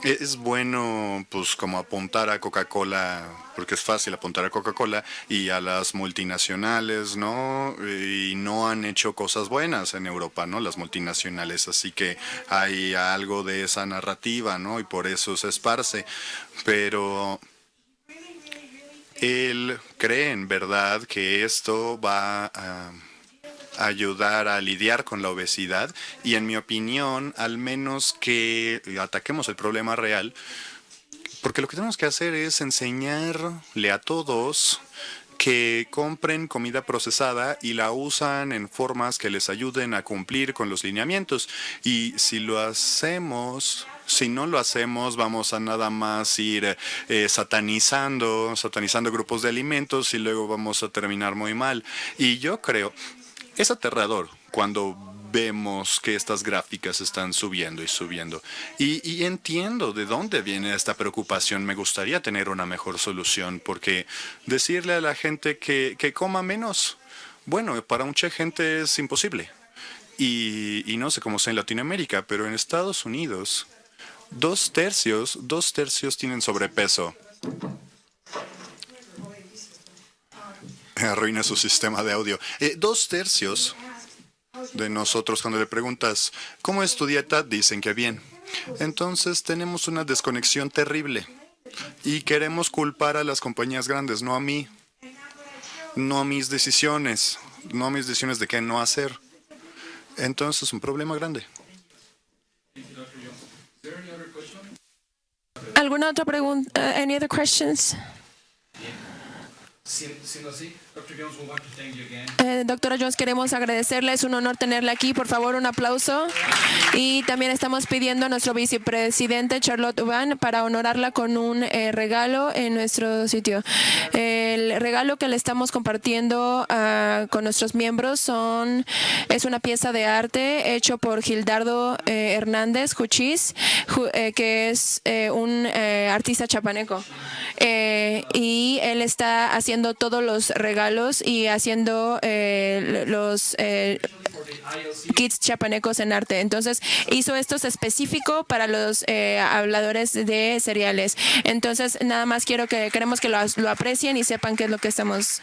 es bueno, pues, como apuntar a Coca-Cola, porque es fácil apuntar a Coca-Cola y a las multinacionales, ¿no? Y no han hecho cosas buenas en Europa, ¿no? Las multinacionales, así que hay algo de esa narrativa, ¿no? Y por eso se esparce. Pero él cree en verdad que esto va a ayudar a lidiar con la obesidad y, en mi opinión, al menos que ataquemos el problema real, porque lo que tenemos que hacer es enseñarle a todos que compren comida procesada y la usan en formas que les ayuden a cumplir con los lineamientos. Y si no lo hacemos, vamos a nada más ir satanizando grupos de alimentos y luego vamos a terminar muy mal. Y yo creo, es aterrador cuando vemos que estas gráficas están subiendo y subiendo. Y entiendo de dónde viene esta preocupación. Me gustaría tener una mejor solución, porque decirle a la gente que coma menos, bueno, para mucha gente es imposible. Y no sé cómo sea en Latinoamérica, pero en Estados Unidos, dos tercios tienen sobrepeso. Arruina su sistema de audio. 2/3 de nosotros, cuando le preguntas, ¿cómo es tu dieta?, dicen que bien. Entonces tenemos una desconexión terrible y queremos culpar a las compañías grandes, no a mí, no a mis decisiones de qué no hacer. Entonces es un problema grande. ¿Alguna otra pregunta? Any other questions? Siendo así, Dr. Jones, we want to thank you again. Doctora Jones, queremos agradecerle, es un honor tenerla aquí. Por favor, un aplauso. Y también estamos pidiendo a nuestro vicepresidente, Charlotte Uban, para honorarla con un regalo en nuestro sitio. El regalo que le estamos compartiendo con nuestros miembros es una pieza de arte hecho por Gildardo Hernández Juchis, que es un artista chapaneco. Y él está haciendo todos los regalos y haciendo los kits chapanecos en arte. Entonces hizo esto específico para los habladores de cereales. Entonces nada más queremos que lo aprecien y sepan qué es lo que estamos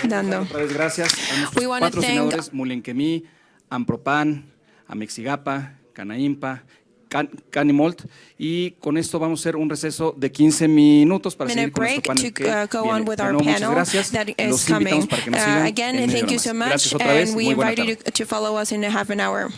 dando. Otra vez gracias a nuestros patrocinadores Mulenquemí, Ampropan, Amexigapa, Canaimpa, Canimolt, y con esto vamos a hacer un receso de 15 minutos para seguir Minute con nuestro break panel to que go on viene. with De our nuevo, muchas panel gracias. that is Los coming. invitamos para que nos sigan Again, en media thank hora you más. so much, Gracias otra vez. and we Muy buena invite you tarde. to follow us in a half an hour.